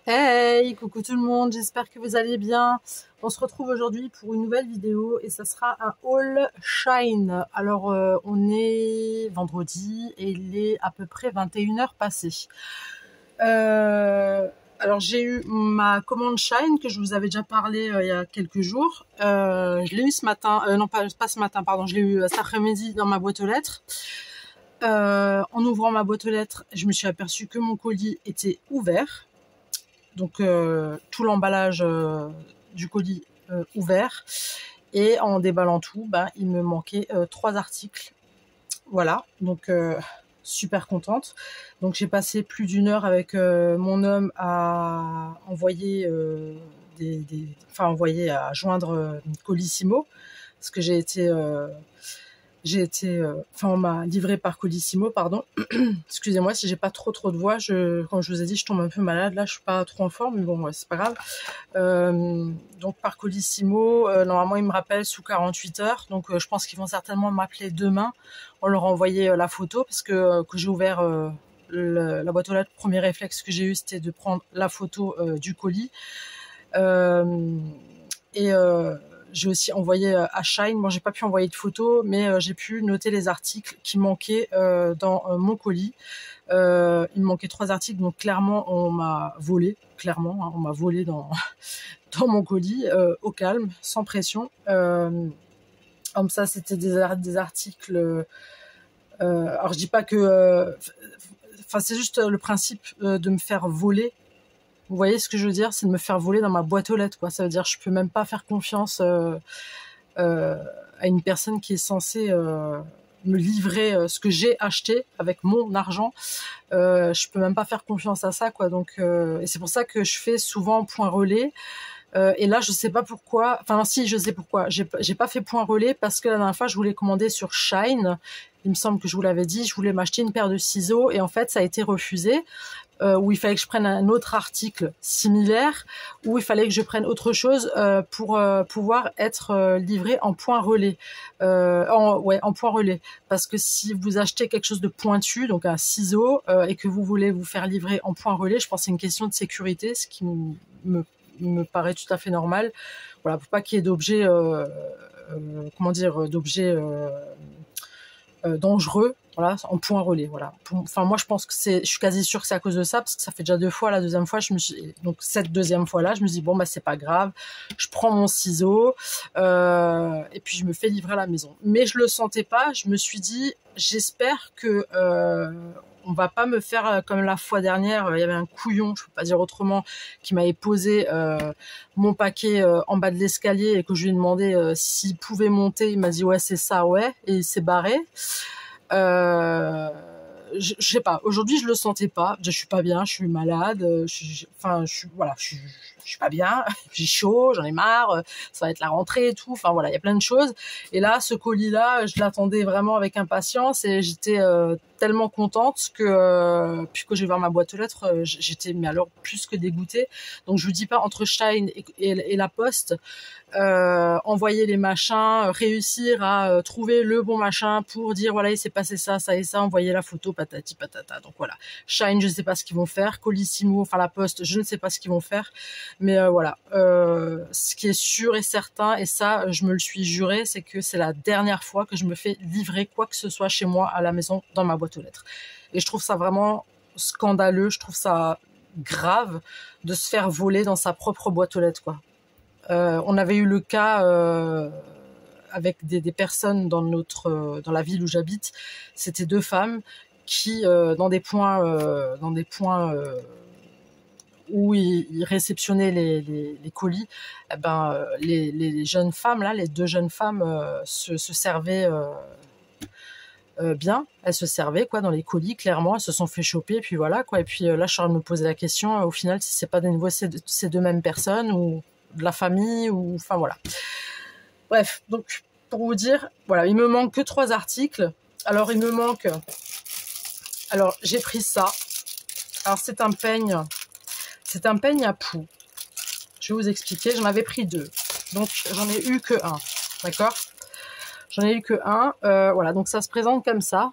Hey, coucou tout le monde, j'espère que vous allez bien. On se retrouve aujourd'hui pour une nouvelle vidéo et ça sera un haul Shine. Alors on est vendredi et il est à peu près 21h passées. Alors j'ai eu ma commande Shine que je vous avais déjà parlé il y a quelques jours. Je l'ai eu ce matin, non pas ce matin, pardon, je l'ai eu cet après-midi dans ma boîte aux lettres. En ouvrant ma boîte aux lettres, je me suis aperçue que mon colis était ouvert. Donc tout l'emballage du colis ouvert, et en déballant tout, il me manquait 3 articles. Voilà, donc super contente. Donc j'ai passé plus d'une heure avec mon homme à envoyer envoyer à joindre Colissimo, parce que on m'a livré par Colissimo, pardon. Excusez-moi si j'ai pas trop de voix. Comme je vous ai dit, je tombe un peu malade. Là, je suis pas trop en forme, mais bon, ouais, c'est pas grave. Donc par Colissimo, normalement, ils me rappellent sous 48 heures. Donc je pense qu'ils vont certainement m'appeler demain. On leur a envoyé la photo parce que j'ai ouvert la boîte aux lettres. Le premier réflexe que j'ai eu, c'était de prendre la photo du colis. J'ai aussi envoyé à Shine. Moi, j'ai pas pu envoyer de photos, mais j'ai pu noter les articles qui manquaient dans mon colis. Il me manquait 3 articles, donc clairement, on m'a volé. Clairement, hein, on m'a volé dans dans mon colis, au calme, sans pression. Comme ça, c'était des articles. Alors, je dis pas que. Enfin, c'est juste le principe de me faire voler. Vous voyez ce que je veux dire? C'est de me faire voler dans ma boîte aux lettres, quoi. Ça veut dire que je peux même pas faire confiance à une personne qui est censée me livrer ce que j'ai acheté avec mon argent. Je peux même pas faire confiance à ça, quoi. Donc, et c'est pour ça que je fais souvent point relais. Et là, je sais pas pourquoi. Enfin, si, je sais pourquoi. J'ai pas fait point relais parce que la dernière fois, je voulais commander sur Shine. Il me semble que je vous l'avais dit. Je voulais m'acheter une paire de ciseaux et en fait, ça a été refusé. Où il fallait que je prenne un autre article similaire, où il fallait que je prenne autre chose pour pouvoir être livré en point relais. En point relais. Parce que si vous achetez quelque chose de pointu, donc un ciseau, et que vous voulez vous faire livrer en point relais, je pense que c'est une question de sécurité, ce qui me paraît tout à fait normal. Voilà, pour pas qu'il y ait d'objets, d'objets dangereux, voilà, en point relais, voilà. Enfin, moi, je pense que je suis quasi sûre que c'est à cause de ça, parce que ça fait déjà 2 fois. La deuxième fois, donc cette deuxième fois-là, je me dis bon, c'est pas grave, je prends mon ciseau, et puis je me fais livrer à la maison. Mais je le sentais pas. Je me suis dit, j'espère que on va pas me faire comme la fois dernière. Il y avait un couillon, je peux pas dire autrement, qui m'avait posé mon paquet en bas de l'escalier et que je lui ai demandé s'il pouvait monter. Il m'a dit ouais, c'est ça, ouais, et il s'est barré. Je sais pas. Aujourd'hui, je le sentais pas. Je suis pas bien. Je suis malade. Je suis pas bien. J'ai chaud. J'en ai marre. Ça va être la rentrée et tout. Enfin voilà, il y a plein de choses. Et là, ce colis-là, je l'attendais vraiment avec impatience et j'étais tellement contente que puis que j'ai ouvert ma boîte aux lettres, j'étais mais alors plus que dégoûtée. Donc je vous dis pas, entre Shine et la Poste, envoyer les machins, réussir à trouver le bon machin pour dire voilà, il s'est passé ça, ça et ça, envoyer la photo, patati patata. Donc voilà, Shine, je sais pas ce qu'ils vont faire, Colissimo, enfin la Poste, je ne sais pas ce qu'ils vont faire, mais voilà, ce qui est sûr et certain, et ça je me le suis juré, c'est que c'est la dernière fois que je me fais livrer quoi que ce soit chez moi à la maison dans ma boîte aux lettres. Et je trouve ça vraiment scandaleux, je trouve ça grave de se faire voler dans sa propre boîte aux lettres, quoi. On avait eu le cas avec des personnes dans la ville où j'habite. C'était 2 femmes qui dans des points où ils réceptionnaient les colis, les jeunes femmes là, les 2 jeunes femmes se servaient bien, elles se servaient quoi dans les colis, clairement, elles se sont fait choper, puis voilà quoi. Et puis là, je suis en train de me poser la question, au final, si c'est pas de nouveau ces 2 mêmes personnes ou de la famille, ou enfin voilà. Bref, donc pour vous dire, voilà, il me manque que 3 articles. Alors il me manque, alors j'ai pris ça. Alors c'est un peigne à poux. Je vais vous expliquer. J'en avais pris 2, donc j'en ai eu que 1, d'accord. J'en ai eu que 1. Voilà, donc ça se présente comme ça.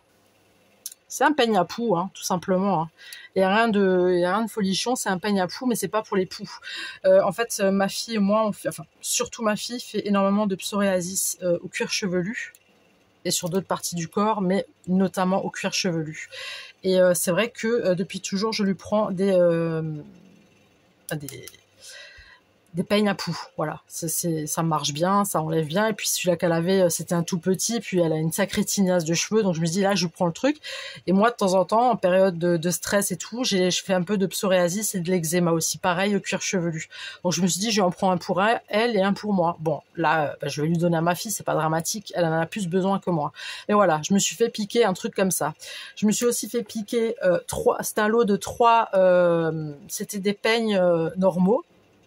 C'est un peigne à poux, hein, tout simplement. Hein. Il y a rien de folichon, c'est un peigne à poux, mais c'est pas pour les poux. En fait, ma fille et moi, surtout ma fille, fait énormément de psoriasis au cuir chevelu et sur d'autres parties du corps, mais notamment au cuir chevelu. Et c'est vrai que depuis toujours, je lui prends des peignes à poux, voilà. Ça marche bien, ça enlève bien. Et puis celui-là qu'elle avait, c'était un tout petit, puis elle a une sacrée tignasse de cheveux, donc je me dis là, je prends le truc. Et moi, de temps en temps, en période de stress et tout, je fais un peu de psoriasis et de l'eczéma aussi, pareil, au cuir chevelu. Donc je me suis dit, je en prends un pour elle et un pour moi. Bon, là, je vais lui donner à ma fille, c'est pas dramatique, elle en a plus besoin que moi. Mais voilà, je me suis fait piquer un truc comme ça. Je me suis aussi fait piquer c'était un lot de 3, c'était des peignes normaux.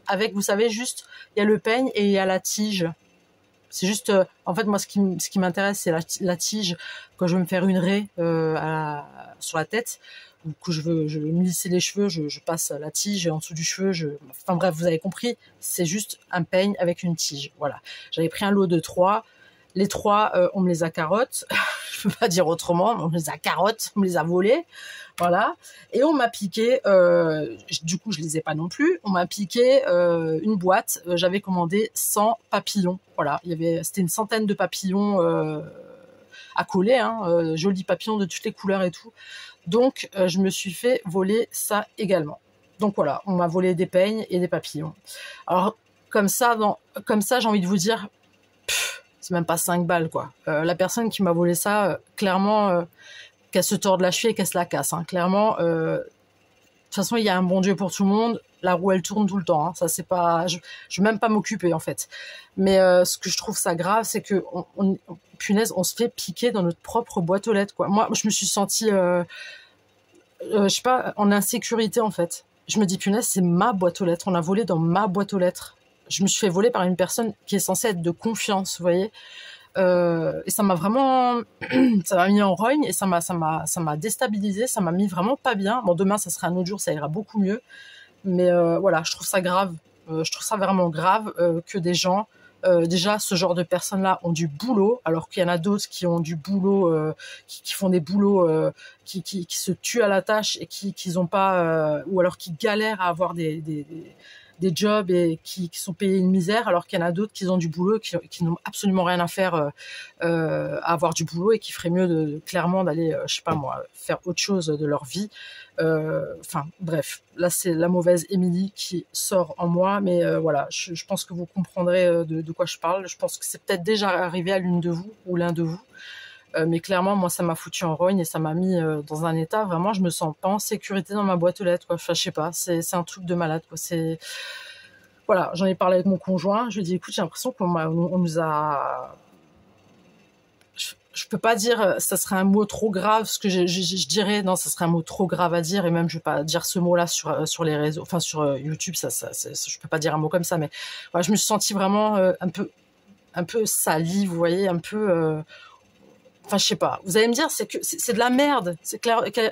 Avec, vous savez, juste, il y a le peigne et il y a la tige. C'est juste, en fait, moi, ce qui m'intéresse, c'est la tige. Quand je veux me faire une raie sur la tête, ou que je veux me lisser les cheveux, je passe la tige en dessous du cheveu. Enfin bref, vous avez compris, c'est juste un peigne avec une tige. Voilà. J'avais pris un lot de 3. Les 3, on me les a carottes. Je peux pas dire autrement, on me les a carottes, on me les a volées. Voilà. Et on m'a piqué, du coup, je les ai pas non plus. On m'a piqué une boîte. J'avais commandé 100 papillons. Voilà. C'était une centaine de papillons à coller, jolis papillons de toutes les couleurs et tout. Donc, je me suis fait voler ça également. Donc voilà, on m'a volé des peignes et des papillons. Alors, comme ça, j'ai envie de vous dire, c'est même pas 5 balles, quoi. La personne qui m'a volé ça, clairement, qu'elle se torde la cheville et qu'elle se la casse. Clairement, de toute façon, il y a un bon Dieu pour tout le monde. La roue, elle tourne tout le temps. Ça, c'est pas, je vais même pas m'occuper, en fait. Mais ce que je trouve ça grave, c'est que punaise, on se fait piquer dans notre propre boîte aux lettres, quoi. Moi, je me suis sentie, je sais pas, en insécurité, en fait. Je me dis, punaise, c'est ma boîte aux lettres. On a volé dans ma boîte aux lettres. Je me suis fait voler par une personne qui est censée être de confiance, vous voyez. Et ça m'a vraiment, ça m'a mis en rogne et ça m'a déstabilisé, ça m'a mis vraiment pas bien. Bon, demain, ça sera un autre jour, ça ira beaucoup mieux. Mais voilà, je trouve ça grave. Je trouve ça vraiment grave que des gens, déjà, ce genre de personnes-là ont du boulot, alors qu'il y en a d'autres qui ont du boulot, qui font des boulots, qui se tuent à la tâche et qui ont pas, ou alors qui galèrent à avoir des jobs et qui sont payés une misère, alors qu'il y en a d'autres qui ont du boulot, qui n'ont absolument rien à faire à avoir du boulot et qui feraient mieux clairement d'aller, je sais pas moi, faire autre chose de leur vie. Enfin bref, là c'est la mauvaise Émilie qui sort en moi, mais voilà, je pense que vous comprendrez de quoi je parle. Je pense que c'est peut-être déjà arrivé à l'une de vous ou l'un de vous. Mais clairement, moi, ça m'a foutu en rogne et ça m'a mis dans un état, vraiment, je me sens pas en sécurité dans ma boîte aux lettres, quoi. Enfin, je sais pas, c'est un truc de malade, quoi. Voilà, j'en ai parlé avec mon conjoint, je lui ai dit, écoute, j'ai l'impression qu'on nous a... Je peux pas dire, ça serait un mot trop grave, ce que je dirais, non, ça serait un mot trop grave à dire, et même, je vais pas dire ce mot-là sur les réseaux, enfin, sur YouTube, je peux pas dire un mot comme ça, mais voilà, je me suis sentie vraiment un peu salie, vous voyez, un peu... Enfin, je sais pas. Vous allez me dire, c'est de la merde.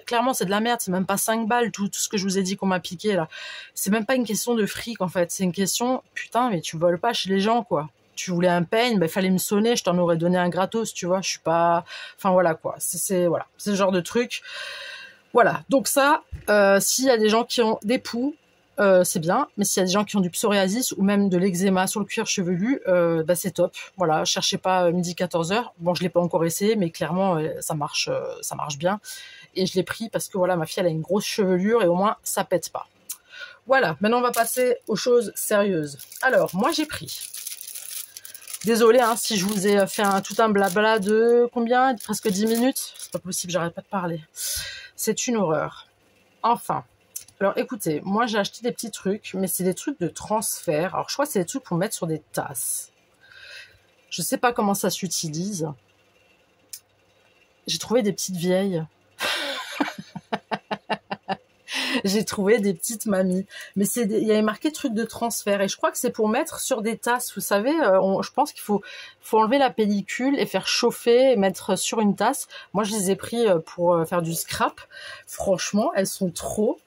Clairement, c'est de la merde. C'est même pas 5 balles, tout ce que je vous ai dit qu'on m'a piqué, là. C'est même pas une question de fric, en fait. C'est une question, putain, mais tu voles pas chez les gens, quoi. Tu voulais un peigne, ben, fallait me sonner, je t'en aurais donné un gratos, tu vois. Je suis pas, enfin, voilà, quoi. Voilà. C'est ce genre de truc. Voilà. Donc ça, s'il y a des gens qui ont des poux, c'est bien, mais s'il y a des gens qui ont du psoriasis ou même de l'eczéma sur le cuir chevelu, bah c'est top. Voilà, cherchez pas midi 14h. Bon, je l'ai pas encore essayé, mais clairement ça marche bien. Et je l'ai pris parce que voilà, ma fille elle a une grosse chevelure et au moins ça pète pas. Voilà, maintenant on va passer aux choses sérieuses. Alors, moi j'ai pris. Désolée si je vous ai fait tout un blabla de combien? Presque 10 minutes. C'est pas possible, j'arrête pas de parler. C'est une horreur. Enfin. Alors écoutez, moi j'ai acheté des petits trucs, mais c'est des trucs de transfert. Alors je crois que c'est des trucs pour mettre sur des tasses. Je sais pas comment ça s'utilise. J'ai trouvé des petites vieilles. J'ai trouvé des petites mamies. Mais il y avait marqué truc de transfert. Et je crois que c'est pour mettre sur des tasses. Vous savez, je pense qu'il faut enlever la pellicule et faire chauffer et mettre sur une tasse. Moi je les ai pris pour faire du scrap. Franchement, elles sont trop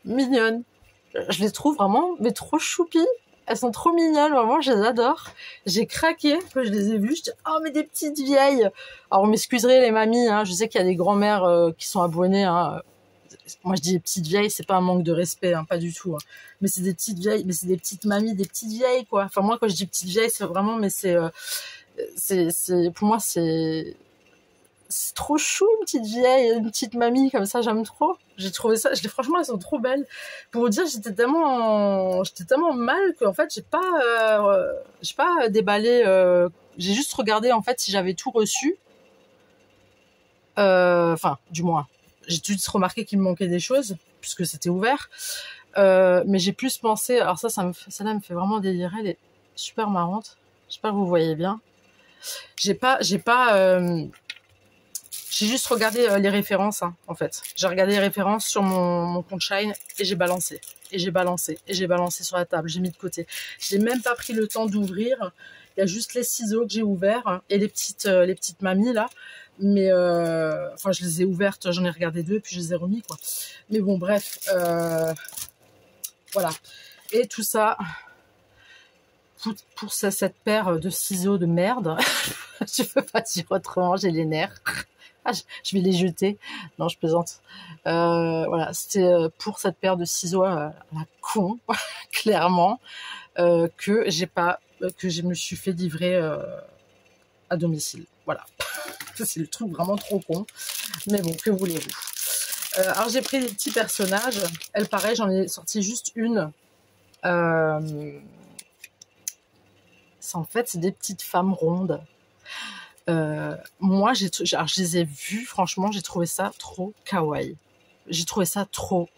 mignonnes. Je les trouve vraiment, mais trop choupies. Elles sont trop mignonnes, vraiment, je les adore. J'ai craqué quand je les ai vues. Je dis, oh, mais des petites vieilles. Alors, vous m'excuserez les mamies, je sais qu'il y a des grand-mères qui sont abonnées. moi je dis les petites vieilles, c'est pas un manque de respect, hein, pas du tout. Hein. Mais c'est des petites vieilles, mais c'est des petites mamies, des petites vieilles, quoi. Enfin, moi, quand je dis petites vieilles, c'est vraiment, mais pour moi, c'est trop chou, une petite vieille, une petite mamie, comme ça, j'aime trop. J'ai trouvé ça, franchement, elles sont trop belles. Pour vous dire, j'étais tellement mal qu'en fait, j'ai pas déballé, j'ai juste regardé, en fait, si j'avais tout reçu. Enfin, du moins, j'ai tout de suite remarqué qu'il me manquait des choses, puisque c'était ouvert. Mais j'ai plus pensé, alors celle-là me fait vraiment délirer, elle est super marrante. J'espère que vous voyez bien. J'ai juste regardé les références, hein, en fait. J'ai regardé les références sur mon compte Shine et j'ai balancé. Et j'ai balancé. Et j'ai balancé sur la table. J'ai mis de côté. J'ai même pas pris le temps d'ouvrir. Il y a juste les ciseaux que j'ai ouverts hein, et les petites mamies, là. Mais, enfin, je les ai ouvertes. J'en ai regardé 2 puis je les ai remis, quoi. Mais bon, bref. Voilà. Et tout ça pour cette paire de ciseaux de merde. Je peux pas dire autrement, j'ai les nerfs. Ah, je vais les jeter. Non, je plaisante. Voilà, c'était pour cette paire de ciseaux à la con, clairement, que je me suis fait livrer à domicile. Voilà. C'est le truc vraiment trop con. Mais bon, que voulez-vous. Alors, j'ai pris des petits personnages. Elle, pareil, j'en ai sorti juste une. En fait, c'est des petites femmes rondes. Moi, je les ai vues, franchement, j'ai trouvé ça trop kawaii. J'ai trouvé ça trop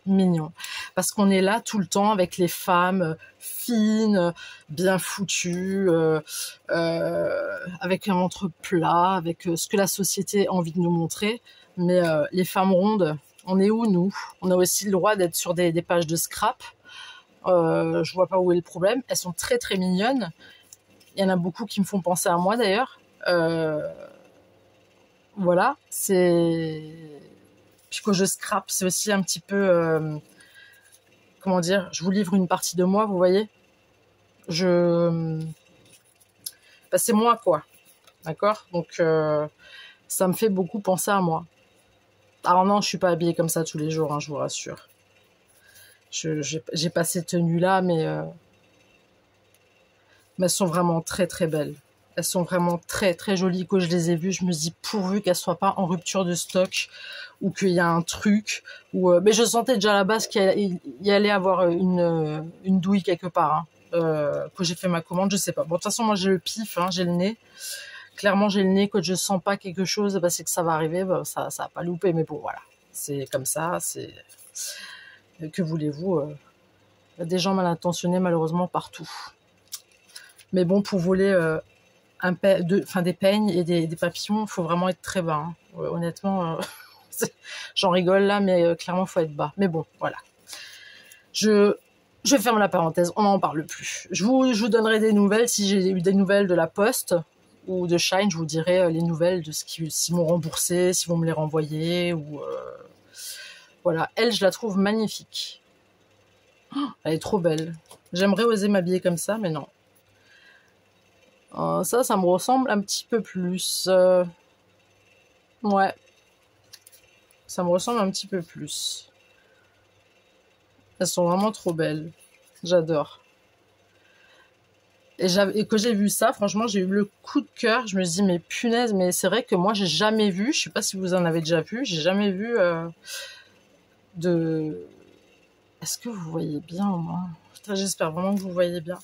mignon. Parce qu'on est là tout le temps avec les femmes fines, bien foutues, avec un ventre plat, avec ce que la société a envie de nous montrer. Mais les femmes rondes, on est où, nous? On a aussi le droit d'être sur des pages de scrap. Je vois pas où est le problème. Elles sont très mignonnes. Il y en a beaucoup qui me font penser à moi, d'ailleurs. Voilà, puis quand je scrape, c'est aussi un petit peu comment dire, je vous livre une partie de moi, vous voyez, c'est moi, quoi, d'accord, donc ça me fait beaucoup penser à moi. Alors non, je suis pas habillée comme ça tous les jours, hein, je vous rassure. J'ai pas ces tenues là, mais elles sont vraiment très belles. Elles sont vraiment très jolies. Quand je les ai vues, je me dis pourvu qu'elles soient pas en rupture de stock ou qu'il y a un truc. Mais je sentais déjà à la base qu'il y allait avoir une douille quelque part. Hein. Quand j'ai fait ma commande, je sais pas. Bon, de toute façon, moi j'ai le pif, hein, j'ai le nez. Clairement, j'ai le nez. Quand je sens pas quelque chose, c'est que ça va arriver. Ça va pas louper. Mais bon, voilà. C'est comme ça. Que voulez-vous des gens mal intentionnés, malheureusement, partout. Mais bon, pour voler des peignes et des papillons, il faut vraiment être très bas. Hein. Honnêtement, j'en rigole là, mais clairement, il faut être bas. Mais bon, voilà. Je ferme la parenthèse, on n'en parle plus. Je vous donnerai des nouvelles. Si j'ai eu des nouvelles de la Poste ou de Shine, je vous dirai les nouvelles de s'ils m'ont remboursé, s'ils vont me les renvoyer. Voilà, elle, je la trouve magnifique. Oh, elle est trop belle. J'aimerais oser m'habiller comme ça, mais non. Ça me ressemble un petit peu plus. Ouais. Ça me ressemble un petit peu plus. Elles sont vraiment trop belles. J'adore. Et quand j'ai vu ça, franchement, j'ai eu le coup de cœur. Je me suis dit, mais punaise, mais c'est vrai que moi, j'ai jamais vu, je sais pas si vous en avez déjà vu, j'ai jamais vu de... Est-ce que vous voyez bien, moi? Putain, j'espère vraiment que vous voyez bien.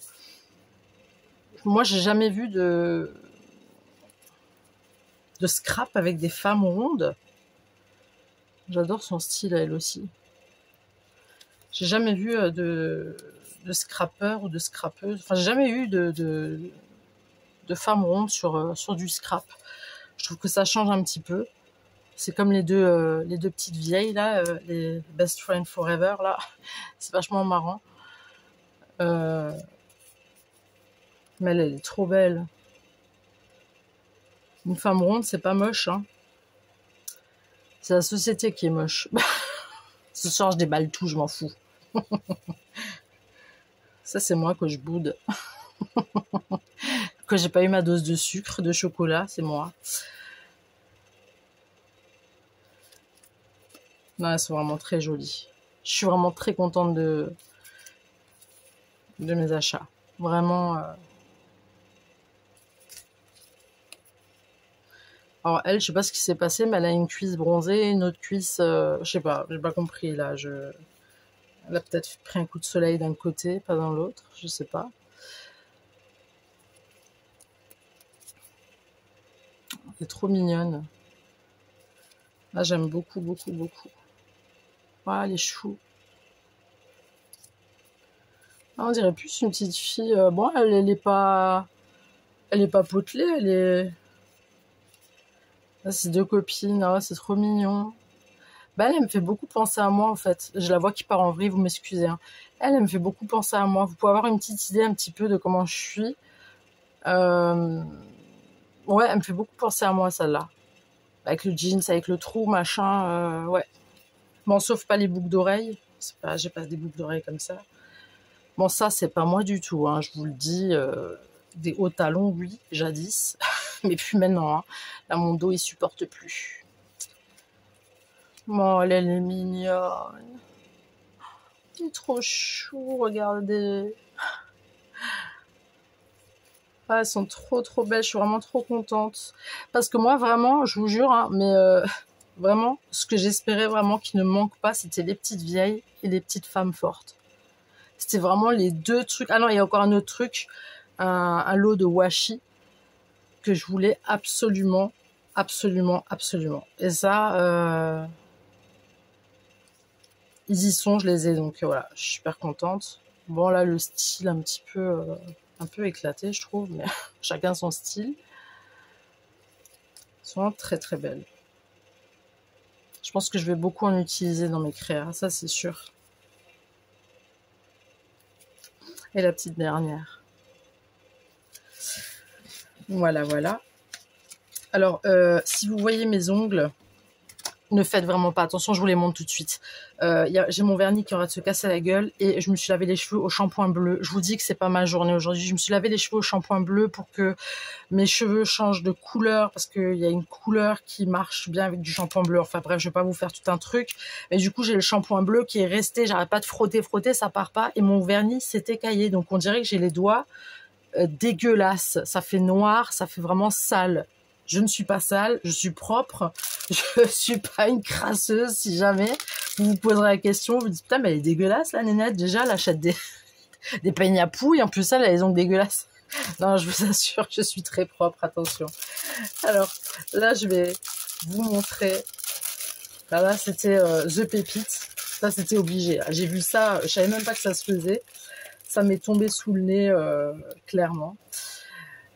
Moi, j'ai jamais vu de scrap avec des femmes rondes. J'adore son style à elle aussi. J'ai jamais vu de scrappeur ou de scrappeuse. Enfin, j'ai jamais eu de femmes rondes sur du scrap. Je trouve que ça change un petit peu. C'est comme les deux petites vieilles là, les Best Friend Forever là. C'est vachement marrant. Mais elle est trop belle. Une femme ronde, c'est pas moche, hein. C'est la société qui est moche. Ce soir, je déballe tout, je m'en fous. Ça, c'est moi que je boude. Que j'ai pas eu ma dose de sucre, de chocolat, c'est moi. Non, elles sont vraiment très jolies. Je suis vraiment très contente de mes achats. Vraiment. Alors elle, je sais pas ce qui s'est passé, mais elle a une cuisse bronzée, une autre cuisse, je sais pas, j'ai pas compris là. Elle a peut-être pris un coup de soleil d'un côté, pas dans l'autre, je sais pas. Elle est trop mignonne. Là, j'aime beaucoup, beaucoup, beaucoup. Ah, elle est chou. Ah, on dirait plus une petite fille. Bon, elle est pas potelée, elle est. Ah, c'est deux copines, ah, c'est trop mignon. Bah, elle me fait beaucoup penser à moi en fait. Je la vois qui part en vrille, vous m'excusez, hein. Elle me fait beaucoup penser à moi. Vous pouvez avoir une petite idée un petit peu de comment je suis. Ouais, elle me fait beaucoup penser à moi celle-là. Avec le jeans, avec le trou, machin, ouais. Bon, sauf pas les boucles d'oreilles. C'est pas, j'ai pas des boucles d'oreilles comme ça. Bon, ça, c'est pas moi du tout, hein, je vous le dis. Des hauts talons, oui, jadis. Mais plus maintenant, hein. Là, mon dos, il supporte plus. Bon, elle est mignonne. Il est trop chou, regardez. Ah, elles sont trop trop belles, je suis vraiment trop contente. Parce que moi, vraiment, je vous jure, hein, mais vraiment, ce que j'espérais vraiment qui ne me manque pas, c'était les petites vieilles et les petites femmes fortes. C'était vraiment les deux trucs. Ah non, il y a encore un autre truc, un lot de washi que je voulais absolument, absolument, absolument. Et ça, ils y sont, je les ai, donc voilà, je suis super contente. Bon, là, le style un peu éclaté, je trouve, mais chacun son style. Ils sont très très belles. Je pense que je vais beaucoup en utiliser dans mes créas, ça c'est sûr. Et la petite dernière. Voilà, voilà. Alors, si vous voyez mes ongles, ne faites vraiment pas attention, je vous les montre tout de suite. J'ai mon vernis qui aurait de se casser la gueule et je me suis lavé les cheveux au shampoing bleu. Je vous dis que c'est pas ma journée aujourd'hui. Je me suis lavé les cheveux au shampoing bleu pour que mes cheveux changent de couleur parce qu'il y a une couleur qui marche bien avec du shampoing bleu. Enfin bref, je vais pas vous faire tout un truc. Mais du coup, j'ai le shampoing bleu qui est resté. J'arrête pas de frotter, ça part pas. Et mon vernis s'est écaillé. Donc on dirait que j'ai les doigts dégueulasses. Ça fait noir, ça fait vraiment sale. Je ne suis pas sale, je suis propre, je suis pas une crasseuse. Si jamais vous vous poserez la question, vous dites putain mais elle est dégueulasse la nénette, déjà elle achète des peignes à pouille, en plus elle a les ongles dégueulasses. Non, je vous assure, je suis très propre, attention. Alors là je vais vous montrer, là c'était The Pépite, ça c'était obligé, j'ai vu ça, je savais même pas que ça se faisait, ça m'est tombé sous le nez clairement.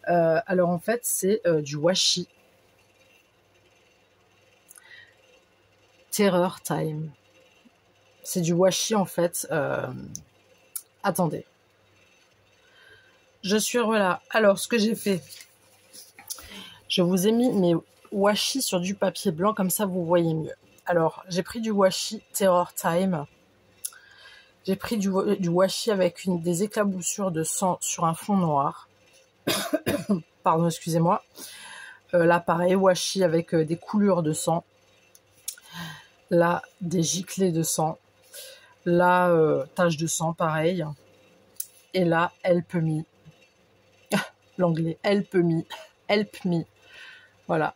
Alors en fait c'est du washi. Terror Time. C'est du washi en fait. Attendez. Je suis voilà. Alors ce que j'ai fait, je vous ai mis mes washi sur du papier blanc comme ça vous voyez mieux. Alors j'ai pris du washi Terror Time. J'ai pris du washi avec des éclaboussures de sang sur un fond noir. Pardon, excusez-moi. Là, pareil, washi avec des coulures de sang. Là, des giclées de sang. Là, taches de sang, pareil. Et là, help me. L'anglais, help me. Help me. Voilà.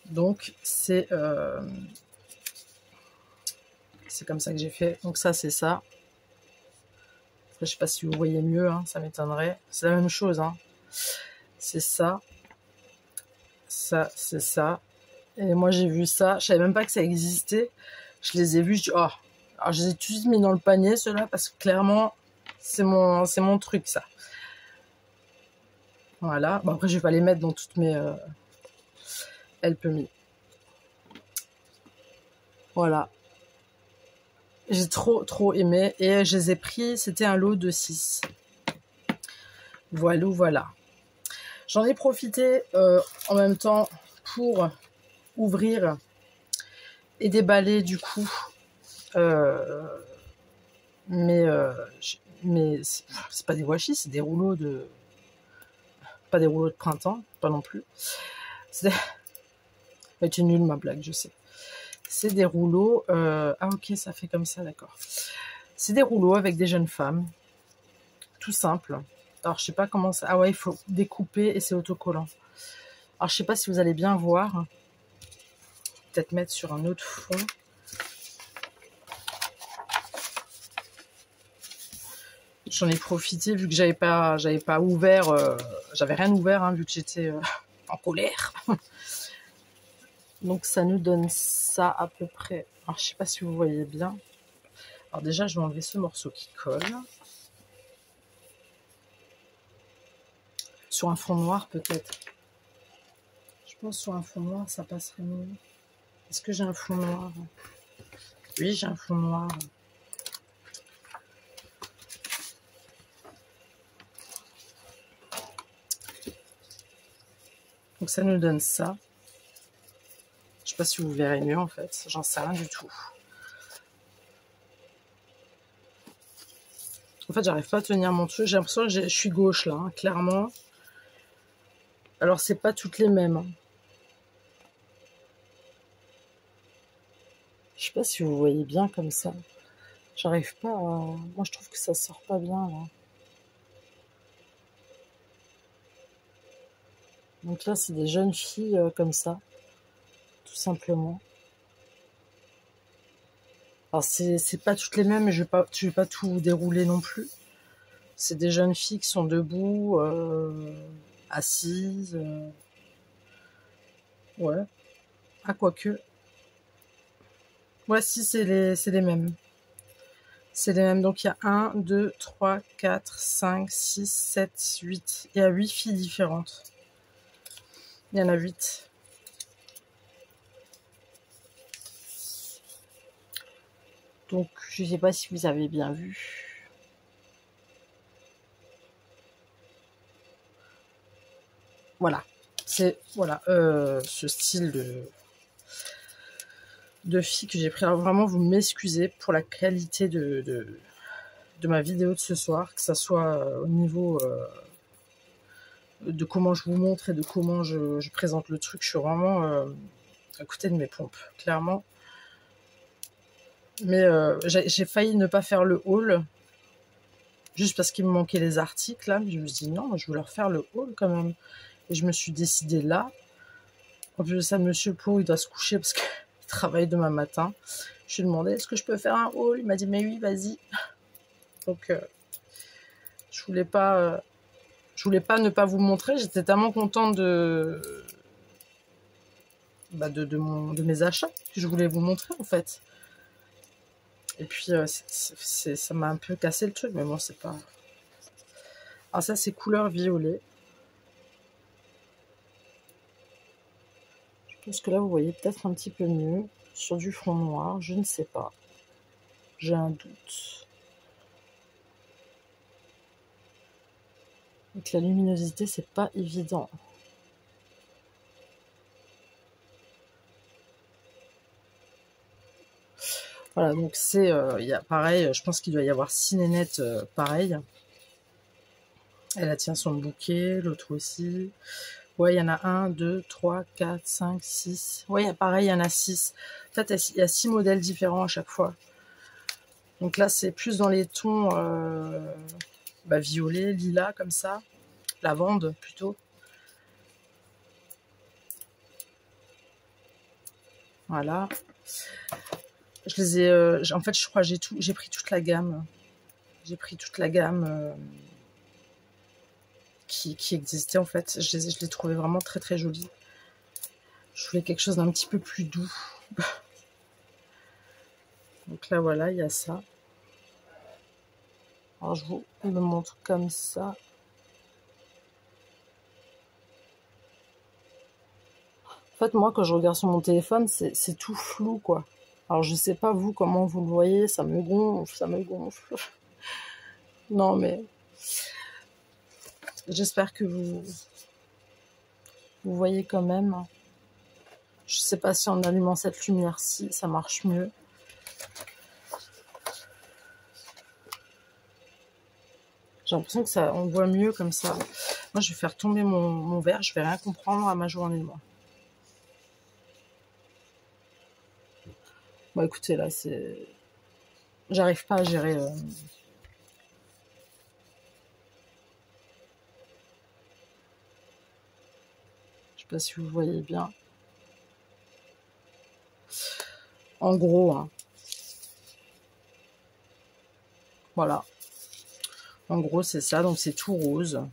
Donc, c'est comme ça que j'ai fait. Donc ça, c'est ça. Je sais pas si vous voyez mieux, hein, ça m'étonnerait. C'est la même chose, hein. C'est ça. Ça, c'est ça. Et moi, j'ai vu ça. Je savais même pas que ça existait. Je les ai vus. Je dis, oh. Alors, je les ai tous mis dans le panier, ceux-là, parce que clairement, c'est mon truc, ça. Voilà. Bon, après, je vais pas les mettre dans toutes mes help me. Voilà. J'ai trop, trop aimé. Et je les ai pris. C'était un lot de 6. Voilà, voilà. J'en ai profité en même temps pour ouvrir et déballer du coup mais c'est pas des washi, c'est des rouleaux de pas des rouleaux de printemps, pas non plus. C'est une nulle ma blague, je sais. C'est des rouleaux. Ah ok, ça fait comme ça, d'accord. C'est des rouleaux avec des jeunes femmes. Tout simple. Alors je sais pas comment ça... Ah ouais, il faut découper et c'est autocollant. Alors je sais pas si vous allez bien voir. Peut-être mettre sur un autre fond. J'en ai profité vu que j'avais pas ouvert, j'avais rien ouvert hein, vu que j'étais en colère. Donc ça nous donne ça à peu près. Alors je sais pas si vous voyez bien. Alors déjà je vais enlever ce morceau qui colle. Sur un fond noir peut-être. Je pense sur un fond noir ça passerait mieux. Est-ce que j'ai un fond noir? Oui, j'ai un fond noir. Donc ça nous donne ça. Je sais pas si vous verrez mieux en fait. J'en sais rien du tout. En fait, j'arrive pas à tenir mon truc. J'ai l'impression que je suis gauche là, hein, clairement. Alors c'est pas toutes les mêmes. Hein. Je sais pas si vous voyez bien comme ça. J'arrive pas à... Moi je trouve que ça sort pas bien là. Donc là c'est des jeunes filles comme ça. Tout simplement. Alors c'est pas toutes les mêmes, mais je vais pas tout dérouler non plus. C'est des jeunes filles qui sont debout, assises. Ouais. Ah quoique. Ouais si c'est les mêmes. C'est les mêmes. Donc il y a 1, 2, 3, 4, 5, 6, 7, 8. Il y a 8 filles différentes. Il y en a 8. Donc je sais pas si vous avez bien vu. Voilà. C'est voilà, ce style de fille que j'ai pris. Alors vraiment, vous m'excusez pour la qualité de ma vidéo de ce soir, que ça soit au niveau de comment je vous montre et de comment je présente le truc. Je suis vraiment à côté de mes pompes, clairement. Mais j'ai failli ne pas faire le haul, juste parce qu'il me manquait les articles. Là. Je me suis dit non, je veux leur faire le haul quand même. Et je me suis décidée là. En plus de ça, monsieur Pau, il doit se coucher parce qu'il travaille demain matin. Je lui ai demandé, est-ce que je peux faire un haul? Il m'a dit, mais oui, vas-y. Donc, je voulais pas ne pas vous montrer. J'étais tellement contente de mes achats que je voulais vous montrer, en fait. Et puis, ça m'a un peu cassé le truc, mais bon, c'est pas... Alors ça, c'est couleur violet. Je pense que là, vous voyez peut-être un petit peu mieux. Sur du fond noir, je ne sais pas. J'ai un doute. Donc la luminosité, c'est pas évident. Voilà, donc c'est... il y a pareil, je pense qu'il doit y avoir 6 nénettes pareilles. Elle a tient son bouquet, l'autre aussi. Ouais, il y en a 1, 2, 3, 4, 5, 6. Ouais, pareil, il y en a 6. En fait, il y a 6 modèles différents à chaque fois. Donc là, c'est plus dans les tons violet, lilas, comme ça. Lavande, plutôt. Voilà. Je les ai... en fait, je crois que j'ai pris toute la gamme. J'ai pris toute la gamme qui existait, en fait. Je les trouvais vraiment très, très jolies. Je voulais quelque chose d'un petit peu plus doux. Donc là, voilà, il y a ça. Alors, je vous le montre comme ça. En fait, moi, quand je regarde sur mon téléphone, c'est tout flou, quoi. Alors, je sais pas, vous, comment vous le voyez. Ça me gonfle, ça me gonfle. Non, mais... J'espère que vous voyez quand même. Je sais pas si en allumant cette lumière-ci, ça marche mieux. J'ai l'impression que ça, on voit mieux comme ça. Moi, je vais faire tomber mon verre. Je vais rien comprendre à ma journée, moi. Bon, écoutez, là, c'est... J'arrive pas à gérer... Je sais pas si vous voyez bien. En gros, hein. Voilà. En gros, c'est ça. Donc, c'est tout rose.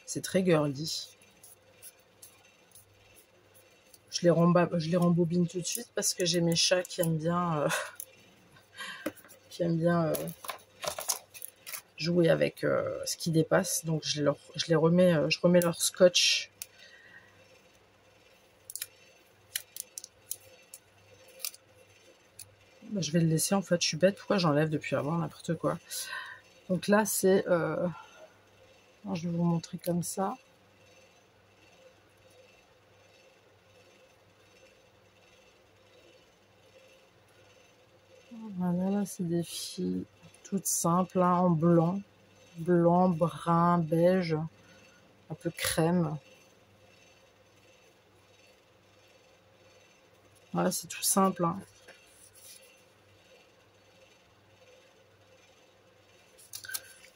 C'est très girly. Je les rembobine tout de suite parce que j'ai mes chats qui aiment bien, jouer avec ce qui dépasse. Donc, je remets leur scotch. Bah, je vais le laisser en fait. Je suis bête. Pourquoi j'enlève depuis avant? N'importe quoi. Donc là, c'est... je vais vous montrer comme ça. Voilà, là, c'est des filles toutes simples, hein, en blanc. Blanc, brun, beige, un peu crème. Voilà, c'est tout simple, hein.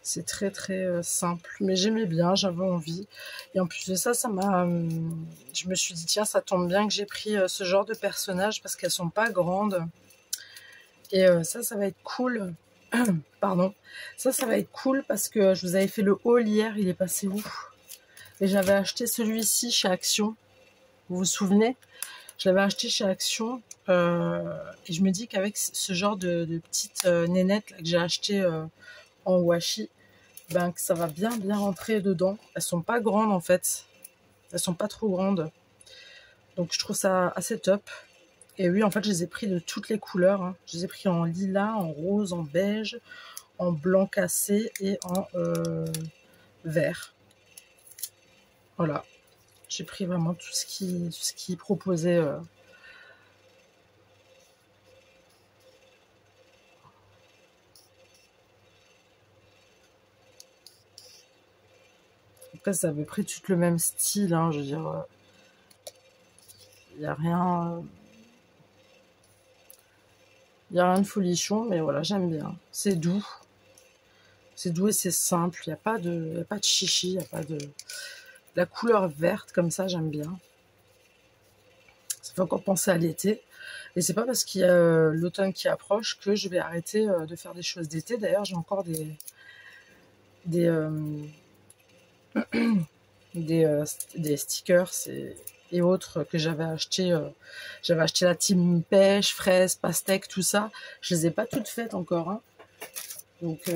C'est très très simple, mais j'aimais bien, j'avais envie. Et en plus de ça, je me suis dit, tiens, ça tombe bien que j'ai pris ce genre de personnages parce qu'elles sont pas grandes. Et ça va être cool. Pardon. Ça va être cool parce que je vous avais fait le haul hier, il est passé où? Et j'avais acheté celui-ci chez Action. Vous vous souvenez? Je l'avais acheté chez Action. Et je me dis qu'avec ce genre de petites nénettes là, que j'ai acheté en washi, ben, que ça va bien rentrer dedans. Elles sont pas grandes en fait. Elles sont pas trop grandes. Donc je trouve ça assez top. Et oui, en fait, je les ai pris de toutes les couleurs, hein. Je les ai pris en lilas, en rose, en beige, en blanc cassé et en vert. Voilà. J'ai pris vraiment tout ce qui proposait. Après, c'est à peu près tout le même style, hein, je veux dire. Il n'y a rien... Il n'y a rien de folichon, mais voilà, j'aime bien. C'est doux. C'est doux et c'est simple. Il n'y a pas de chichi, il n'y a pas de... La couleur verte, comme ça, j'aime bien. Ça fait encore penser à l'été. Et c'est pas parce qu'il y a l'automne qui approche que je vais arrêter de faire des choses d'été. D'ailleurs, j'ai encore des stickers et autres que j'avais acheté. J'avais acheté la team pêche, fraise, pastèque, tout ça. Je les ai pas toutes faites encore, hein. Donc,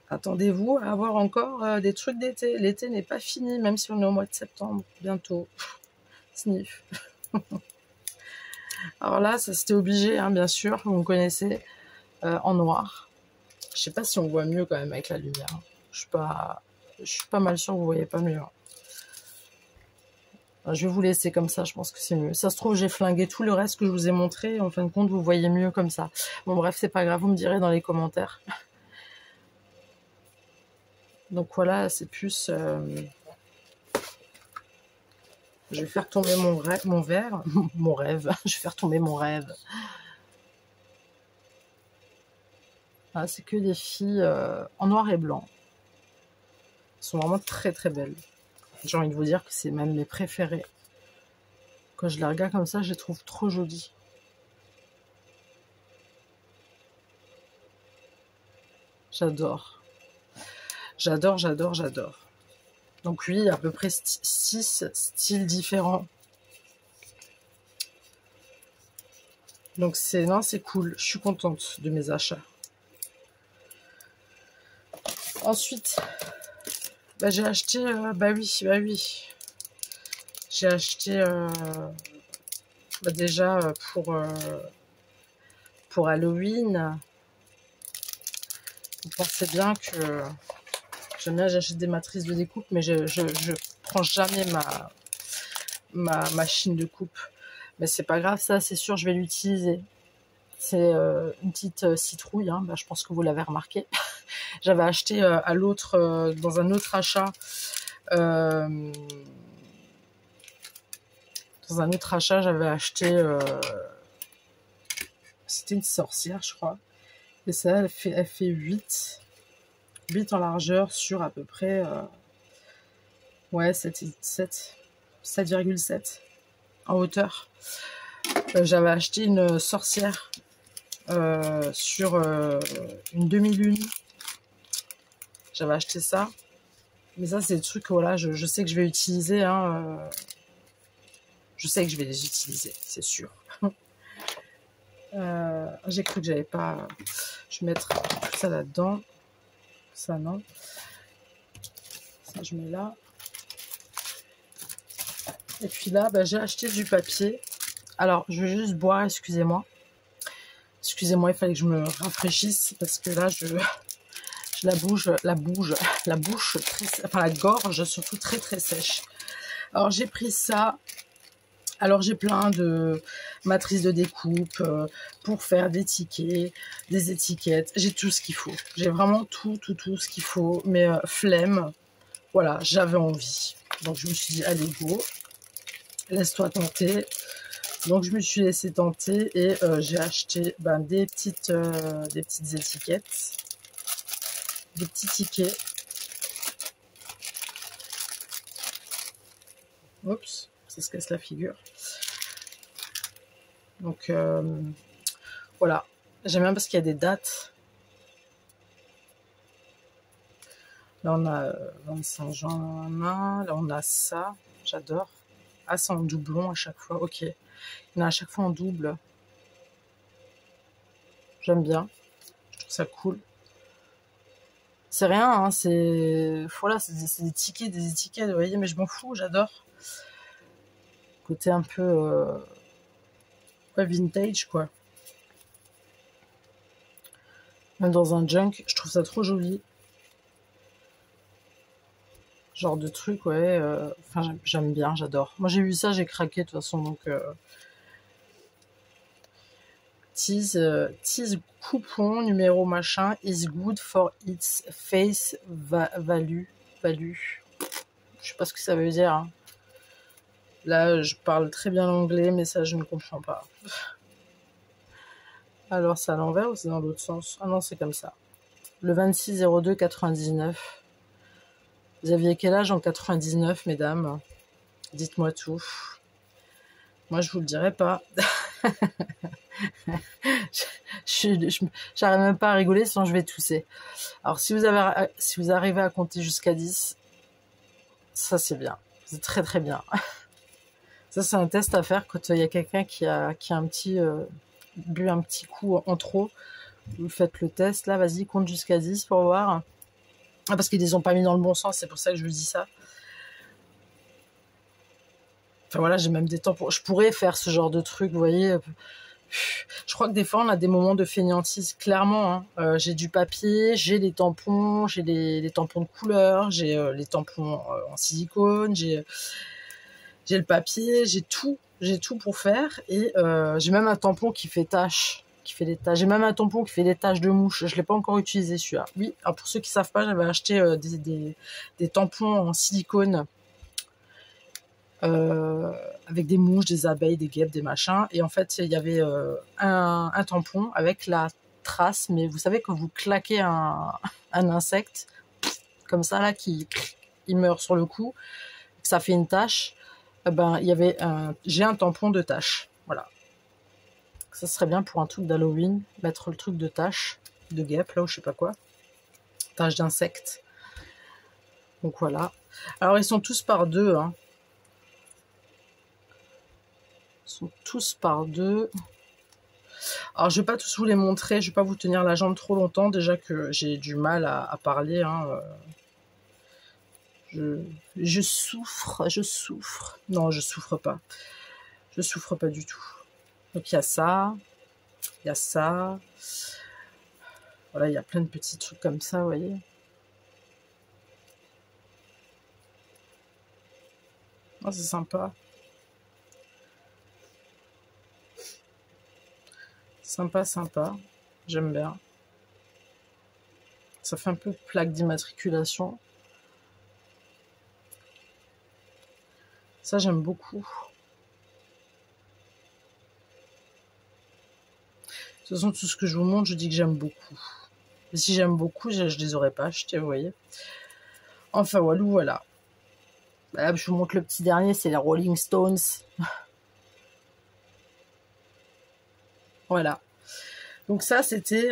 attendez-vous à avoir encore des trucs d'été. L'été n'est pas fini, même si on est au mois de septembre, bientôt. Sniff. Alors là, ça c'était obligé, hein, bien sûr, vous me connaissez, en noir. Je sais pas si on voit mieux quand même avec la lumière. Je suis pas mal sûre que vous voyez pas mieux. Je vais vous laisser comme ça, je pense que c'est mieux. Ça se trouve, j'ai flingué tout le reste que je vous ai montré. En fin de compte, vous voyez mieux comme ça. Bon, bref, c'est pas grave, vous me direz dans les commentaires. Donc voilà, c'est plus... Je vais faire tomber mon verre. Mon rêve. Je vais faire tomber mon rêve. Ah, c'est que des filles en noir et blanc. Elles sont vraiment très très belles. J'ai envie de vous dire que c'est même mes préférées. Quand je les regarde comme ça, je les trouve trop jolies. J'adore. J'adore, j'adore, j'adore. Donc oui, à peu près 6 styles différents. Donc c'est cool. Je suis contente de mes achats. Ensuite, bah, j'ai acheté... bah oui. J'ai acheté bah, déjà pour Halloween. Vous pensez bien que j'aime bien, j'achète des matrices de découpe, mais je prends jamais ma machine de coupe. Mais c'est pas grave, ça c'est sûr, je vais l'utiliser. C'est une petite citrouille, hein. Bah, je pense que vous l'avez remarqué. J'avais acheté dans un autre achat Dans un autre achat, j'avais acheté... c'était une sorcière, je crois. Et ça, elle fait 8 en largeur sur à peu près... ouais, 7,7 en hauteur. J'avais acheté une sorcière sur une demi-lune. J'avais acheté ça. Mais ça, c'est des trucs que voilà, je sais que je vais utiliser. Hein, je sais que je vais les utiliser, c'est sûr. J'ai cru que j'avais pas... Je vais mettre tout ça là-dedans. Ça, non. Ça, je mets là. Et puis là, bah, j'ai acheté du papier. Alors, je vais juste boire, excusez-moi. Excusez-moi, il fallait que je me rafraîchisse parce que là, la bouche, enfin la gorge surtout très très sèche. Alors j'ai pris ça. Alors j'ai plein de matrices de découpe pour faire des tickets, des étiquettes. J'ai tout ce qu'il faut. J'ai vraiment tout ce qu'il faut. Mais flemme. Voilà, j'avais envie. Donc je me suis dit, allez go, laisse-toi tenter. Donc je me suis laissé tenter et j'ai acheté des petites étiquettes, des petits tickets. Oups, ça se casse la figure. Donc voilà, j'aime bien parce qu'il y a des dates. Là on a 25 juin, là on a ça, j'adore. Ah, c'est en doublon à chaque fois, ok. Il y en a à chaque fois en double. J'aime bien, je trouve ça cool. C'est rien, hein, c'est... Voilà, c'est des tickets, des étiquettes, vous voyez, mais je m'en fous, j'adore. Côté un peu... ouais, vintage, quoi. Même dans un junk, je trouve ça trop joli. Genre de truc, ouais. Enfin, j'aime bien, j'adore. Moi, j'ai vu ça, j'ai craqué, de toute façon, donc... Tease coupon numéro machin is good for its face value. Je sais pas ce que ça veut dire. Hein. Là, je parle très bien l'anglais, mais ça, je ne comprends pas. Alors, c'est à l'envers ou c'est dans l'autre sens? Ah non, c'est comme ça. Le 26/02/99. Vous aviez quel âge en 99, mesdames? Dites-moi tout. Moi, je vous le dirai pas. J'arrive même pas à rigoler, sinon je vais tousser. Alors, si vous arrivez à compter jusqu'à 10, ça c'est bien. C'est très très bien. Ça, c'est un test à faire quand il y a quelqu'un qui a un petit bu un petit coup en trop. Vous faites le test. Là, vas-y, compte jusqu'à 10 pour voir. Ah, parce qu'ils les ont pas mis dans le bon sens, c'est pour ça que je vous dis ça. Enfin voilà, j'ai même des temps pour... Je pourrais faire ce genre de truc, vous voyez. Je crois que des fois, on a des moments de fainéantise, clairement. Hein. J'ai du papier, j'ai les tampons, j'ai les tampons de couleur, j'ai les tampons en silicone, j'ai le papier, j'ai tout pour faire. Et j'ai même un tampon qui fait tache, j'ai même un tampon qui fait des taches de mouche. Je l'ai pas encore utilisé celui-là. Oui, alors pour ceux qui savent pas, j'avais acheté des tampons en silicone. Avec des mouches, des abeilles, des guêpes, des machins. Et en fait, il y avait un tampon avec la trace, mais vous savez, quand vous claquez un insecte, comme ça, là, il meurt sur le coup, que ça fait une tache, j'ai un tampon de tache. Voilà. Ça serait bien pour un truc d'Halloween, mettre le truc de tache, de guêpe, là, ou je sais pas quoi. Tache d'insecte. Donc voilà. Alors, ils sont tous par deux, hein. Sont tous par deux. Alors je vais pas tous vous les montrer, je vais pas vous tenir la jambe trop longtemps, déjà que j'ai du mal à parler. Hein. Je souffre. Non, je souffre pas. Je souffre pas du tout. Donc il y a ça, il y a ça. Voilà, il y a plein de petits trucs comme ça, vous voyez. Oh, c'est sympa. Sympa, j'aime bien. Ça fait un peu plaque d'immatriculation. Ça, j'aime beaucoup. toute façon, tout ce que je vous montre, je dis que j'aime beaucoup. Et si j'aime beaucoup, je les aurais pas achetés, vous voyez. Enfin, voilà. Là, je vous montre le petit dernier, c'est les Rolling Stones. Voilà. Donc ça, c'était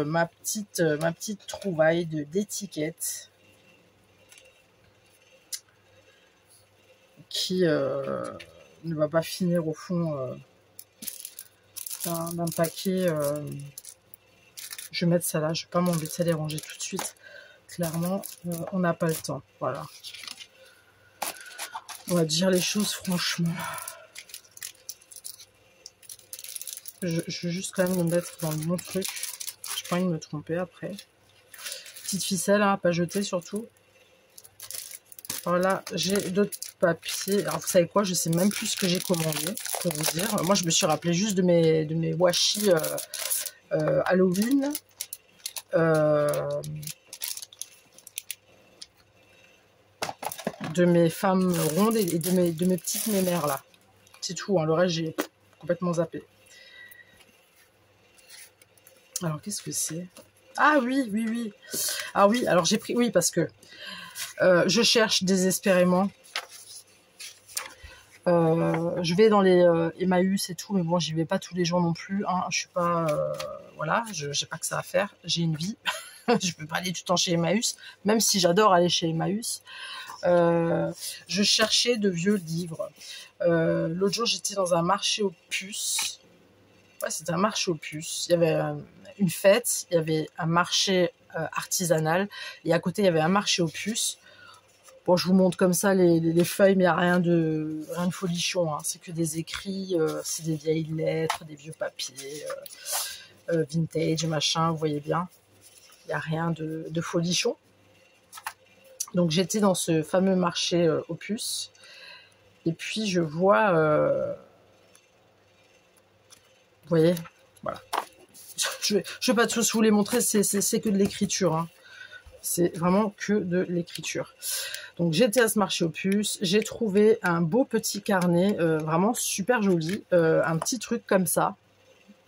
ma petite trouvaille d'étiquette qui ne va pas finir au fond d'un paquet. Je vais mettre ça là, je ne vais pas m'embêter à les ranger tout de suite. Clairement, on n'a pas le temps. Voilà. On va dire les choses franchement. Je vais juste quand même me mettre dans le bon truc. Je n'ai pas envie de me tromper après. Petite ficelle, hein, pas jeter surtout. Voilà, j'ai d'autres papiers. Alors vous savez quoi, je sais même plus ce que j'ai commandé, pour vous dire. Moi je me suis rappelé juste de mes washi Halloween. De mes femmes rondes et de mes petites mémères là. C'est tout, hein. Le reste j'ai complètement zappé. Alors qu'est-ce que c'est? Ah oui. Ah oui, alors j'ai pris, oui, parce que je cherche désespérément. Je vais dans les Emmaüs et tout, mais bon, j'y vais pas tous les jours non plus. Hein. Je suis pas, voilà, j'ai pas que ça à faire. J'ai une vie. Je peux pas aller tout le temps chez Emmaüs, même si j'adore aller chez Emmaüs. Je cherchais de vieux livres. L'autre jour, j'étais dans un marché aux puces. Ouais, c'était un marché aux puces. Il y avait une fête, il y avait un marché artisanal, et à côté, il y avait un marché aux puces. Bon, je vous montre comme ça les feuilles, mais il n'y a rien de folichon. Hein. C'est que des écrits, c'est des vieilles lettres, des vieux papiers, vintage, machin, vous voyez bien. Il n'y a rien de folichon. Donc j'étais dans ce fameux marché aux puces. Et puis je vois... vous voyez, voilà. Je vais pas tous vous les montrer, c'est que de l'écriture. Hein. C'est vraiment que de l'écriture. Donc j'étais à ce marché aux puces, j'ai trouvé un beau petit carnet, vraiment super joli, un petit truc comme ça,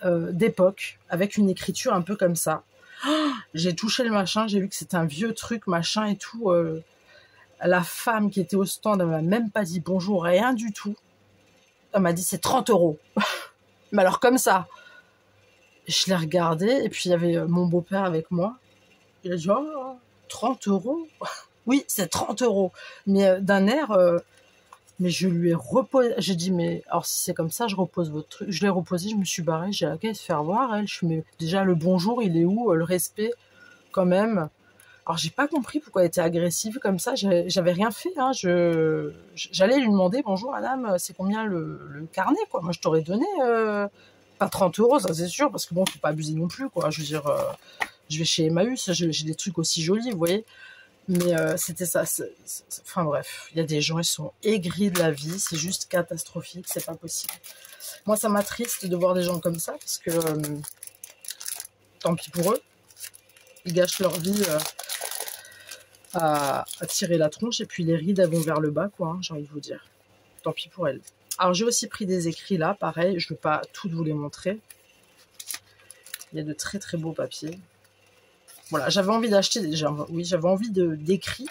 d'époque, avec une écriture un peu comme ça. Oh, j'ai touché le machin, j'ai vu que c'était un vieux truc, machin et tout. La femme qui était au stand, elle m'a même pas dit bonjour, rien du tout. Elle m'a dit c'est 30 €. Mais alors comme ça. Je l'ai regardé, et puis il y avait mon beau-père avec moi. Il a dit oh, 30 €. Oui, c'est 30 €. Mais d'un air, mais je lui ai reposé. J'ai dit, mais alors si c'est comme ça, je repose votre truc. Je l'ai reposé, je me suis barrée. J'ai la caisse se faire voir, elle. Je suis, mais déjà, le bonjour, il est où? Le respect, quand même. Alors, j'ai pas compris pourquoi elle était agressive comme ça. J'avais rien fait. Hein. J'allais lui demander, bonjour madame, c'est combien le carnet, quoi. Moi, je t'aurais donné pas 30 €, ça c'est sûr, parce que bon, faut pas abuser non plus, quoi. Je veux dire, je vais chez Emmaüs, j'ai des trucs aussi jolis, vous voyez. Mais c'était ça. Enfin bref, il y a des gens, ils sont aigris de la vie, c'est juste catastrophique, c'est pas possible. Moi, ça m'attriste de voir des gens comme ça, parce que tant pis pour eux, ils gâchent leur vie à tirer la tronche, et puis les rides, elles vont vers le bas, quoi, hein, j'ai envie de vous dire. Tant pis pour elles. Alors, j'ai aussi pris des écrits là, pareil, je ne vais pas toutes vous les montrer. Il y a de très très beaux papiers. Voilà, j'avais envie d'acheter, oui, j'avais envie d'écrits.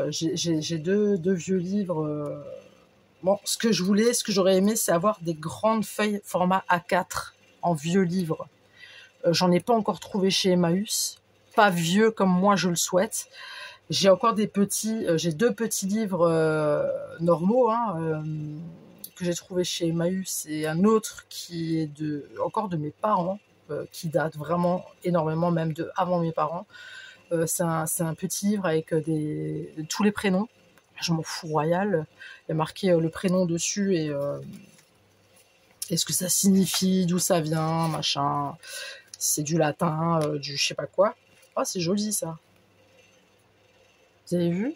J'ai deux vieux livres. Bon, ce que j'aurais aimé, c'est avoir des grandes feuilles format A4 en vieux livres. J'en ai pas encore trouvé chez Emmaüs. Pas vieux comme moi je le souhaite. J'ai encore des petits, j'ai 2 petits livres normaux, hein, que j'ai trouvé chez Emmaüs, et un autre qui est encore de mes parents, qui date vraiment énormément, même de avant mes parents. C'est un petit livre avec tous les prénoms. Je m'en fous royal. Il y a marqué le prénom dessus et ce que ça signifie, d'où ça vient, machin. C'est du latin, du je sais pas quoi. Oh, c'est joli ça. Vous avez vu?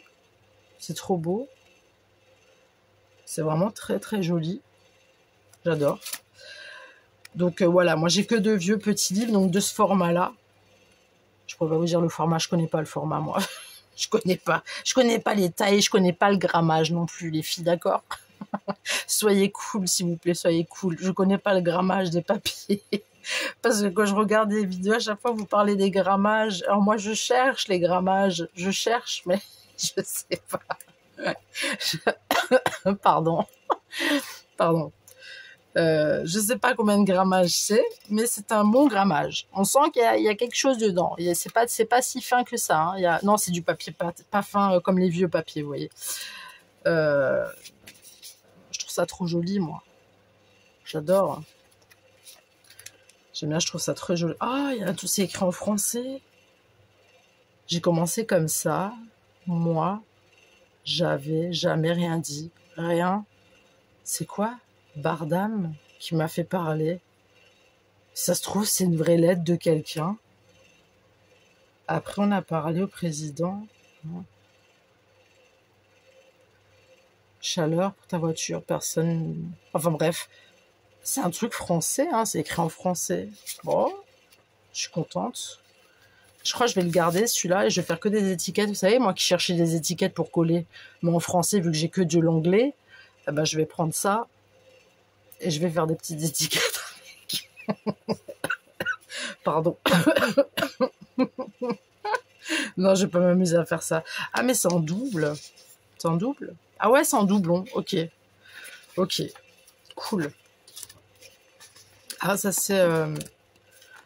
C'est trop beau. C'est vraiment très très joli. J'adore. Donc voilà, moi j'ai que de vieux petits livres, donc de ce format-là. Je pourrais pas vous dire le format, je connais pas le format moi. Je connais pas les tailles, je connais pas le grammage non plus, les filles, d'accord? Soyez cool, s'il vous plaît, soyez cool. Je connais pas le grammage des papiers. Parce que quand je regarde des vidéos, à chaque fois, vous parlez des grammages. Alors moi, je cherche les grammages. Je cherche, mais je sais pas. Pardon. Pardon. Je sais pas combien de grammage c'est, mais c'est un bon grammage. On sent qu'il y a quelque chose dedans. C'est pas si fin que ça. Hein. Non, c'est du papier pas fin comme les vieux papiers, vous voyez. Je trouve ça trop joli, moi. J'adore. J'aime bien, je trouve ça très joli. Ah, il y a tout, c'est écrit en français. J'ai commencé comme ça. Moi, j'avais jamais rien dit. Rien. C'est quoi? Bardam qui m'a fait parler. Ça se trouve, c'est une vraie lettre de quelqu'un. Après, on a parlé au président. Chaleur pour ta voiture, personne... Enfin bref, c'est un truc français, hein, c'est écrit en français. Bon, je suis contente. Je crois que je vais le garder, celui-là, et je vais faire que des étiquettes. Vous savez, moi qui cherchais des étiquettes pour coller, mais en français, vu que j'ai que de l'anglais, eh ben, je vais prendre ça et je vais faire des petites étiquettes avec. Pardon. Non, je vais pas m'amuser à faire ça. Ah, mais c'est en double. C'est en double? Ah ouais, c'est en doublon. Ok. Ok. Cool. Ah, ça c'est...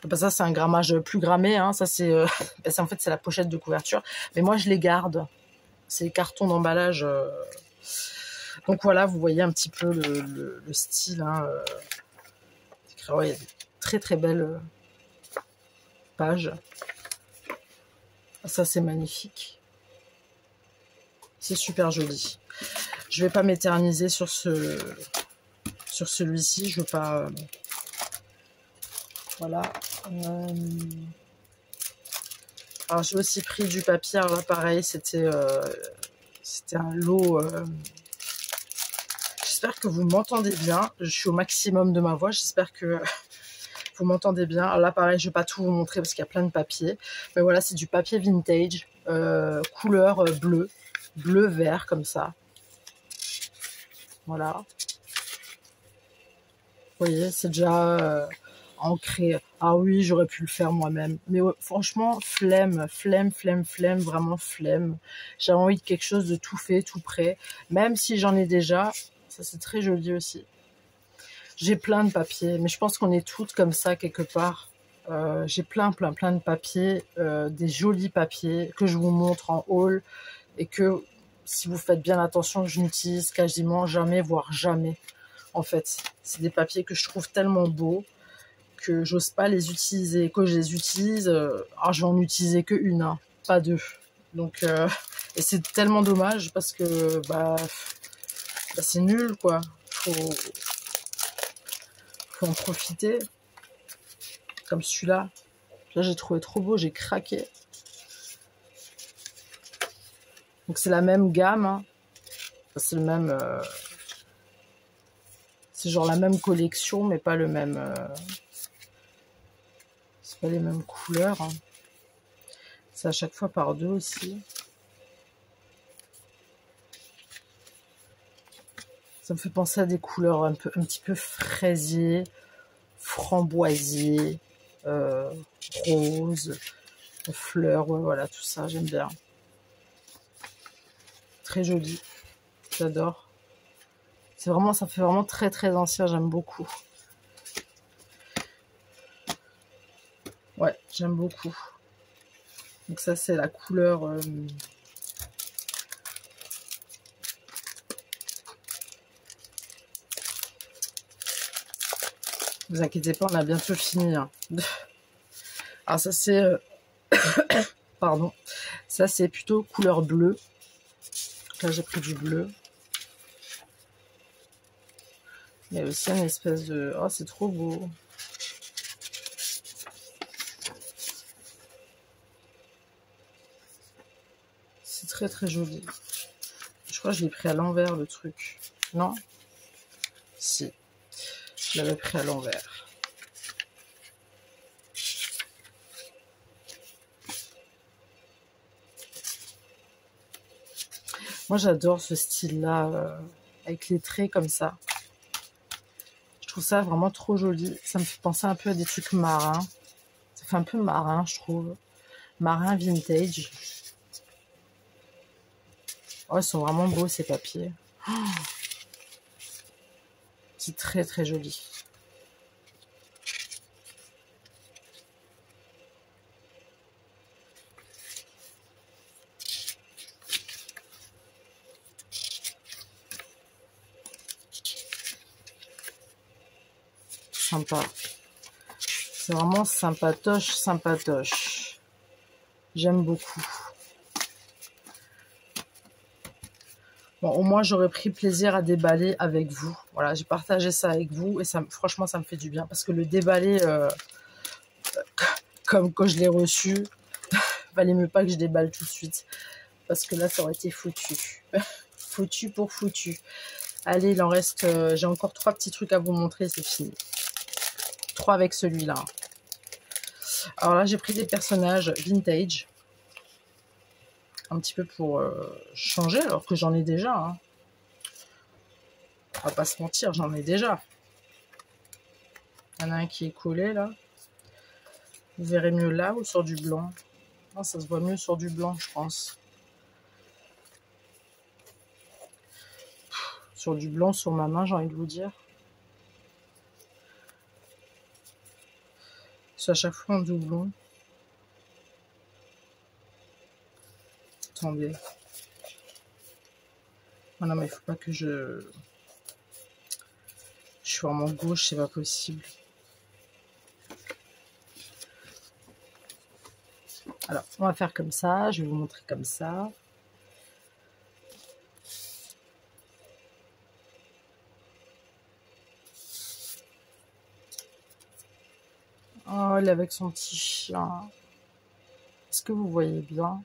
bah, ça c'est un grammage plus grammé. Hein. Ça c'est... en fait, c'est la pochette de couverture. Mais moi, je les garde. C'est les cartons d'emballage. Donc voilà, vous voyez un petit peu le style. Hein. Ouais, il y a des très très belles pages. Ça, c'est magnifique. C'est super joli. Je vais pas m'éterniser sur celui-ci. Je veux pas... Voilà. Alors, j'ai aussi pris du papier. Alors là, pareil, c'était un lot... J'espère que vous m'entendez bien. Je suis au maximum de ma voix. J'espère que vous m'entendez bien. Alors là, pareil, je ne vais pas tout vous montrer parce qu'il y a plein de papier. Mais voilà, c'est du papier vintage. Couleur bleu. Bleu-vert, comme ça. Voilà. Vous voyez, c'est déjà ancré. Ah oui, j'aurais pu le faire moi-même. Mais franchement, flemme, vraiment flemme. J'ai envie de quelque chose de tout fait, tout prêt. Même si j'en ai déjà, ça c'est très joli aussi. J'ai plein de papiers, mais je pense qu'on est toutes comme ça quelque part. J'ai plein de papiers, des jolis papiers que je vous montre en haul et que si vous faites bien attention, je n'utilise quasiment jamais, voire jamais. En fait, c'est des papiers que je trouve tellement beaux que j'ose pas les utiliser. Quand je les utilise, alors je vais en utiliser que une, hein, pas deux. Donc, et c'est tellement dommage parce que bah c'est nul quoi. Faut en profiter. Comme celui-là. Là, j'ai trouvé trop beau, j'ai craqué. Donc c'est la même gamme. Hein. C'est le même. C'est genre la même collection, mais pas le même. C'est pas les mêmes couleurs. Hein. C'est à chaque fois par deux aussi. Ça me fait penser à des couleurs un petit peu fraisier, framboisier, rose, fleurs, ouais, voilà, tout ça, j'aime bien. Très joli, j'adore. C'est vraiment, ça fait vraiment très très ancien, j'aime beaucoup. Ouais, j'aime beaucoup. Donc ça c'est la couleur... Ne vous inquiétez pas, on a bientôt fini. Hein. Alors ça c'est... Pardon. Ça c'est plutôt couleur bleue. Là j'ai pris du bleu. Il y a aussi une espèce de... Oh, c'est trop beau. C'est très très joli. Je crois que je l'ai pris à l'envers le truc. Non? Si. Je l'avais pris à l'envers. Moi j'adore ce style-là, avec les traits comme ça. Je trouve ça vraiment trop joli. Ça me fait penser un peu à des trucs marins. Ça fait un peu marin, je trouve. Marin vintage. Oh, ils sont vraiment beaux, ces papiers. Oh, c'est très, très joli. Sympa. C'est vraiment sympatoche, sympatoche. J'aime beaucoup. Bon, au moins, j'aurais pris plaisir à déballer avec vous. Voilà, j'ai partagé ça avec vous et ça, franchement, ça me fait du bien. Parce que le déballer, comme quand je l'ai reçu, valait mieux pas que je déballe tout de suite. Parce que là, ça aurait été foutu. Foutu pour foutu. Allez, il en reste... j'ai encore 3 petits trucs à vous montrer, c'est fini. 3 avec celui-là. Alors là, j'ai pris des personnages vintage. Un petit peu pour changer, alors que j'en ai déjà. Hein. On va pas se mentir, j'en ai déjà. Il y en a un qui est collé, là. Vous verrez mieux là ou sur du blanc? Non, ça se voit mieux sur du blanc, je pense. Sur du blanc, sur ma main, j'ai envie de vous dire. C'est à chaque fois en doublon. Attendez. Oh non, mais il faut pas que je... Je suis vraiment gauche, c'est pas possible. Alors, on va faire comme ça. Je vais vous montrer comme ça. Oh, elle est avec son petit chien. Est-ce que vous voyez bien?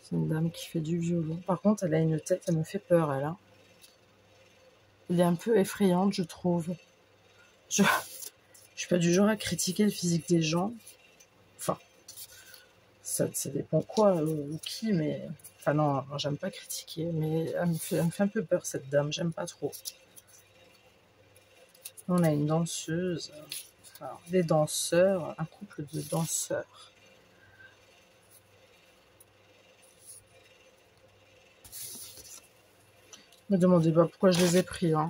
C'est une dame qui fait du violon. Par contre, elle a une tête, elle me fait peur, elle. Hein. Elle est un peu effrayante, je trouve. Je suis pas du genre à critiquer le physique des gens. Enfin, ça dépend quoi ou qui, mais... Enfin non, j'aime pas critiquer, mais elle me fait un peu peur, cette dame. J'aime pas trop. On a une danseuse, enfin, des danseurs, un couple de danseurs. Ne me demandez pas pourquoi je les ai pris. Hein.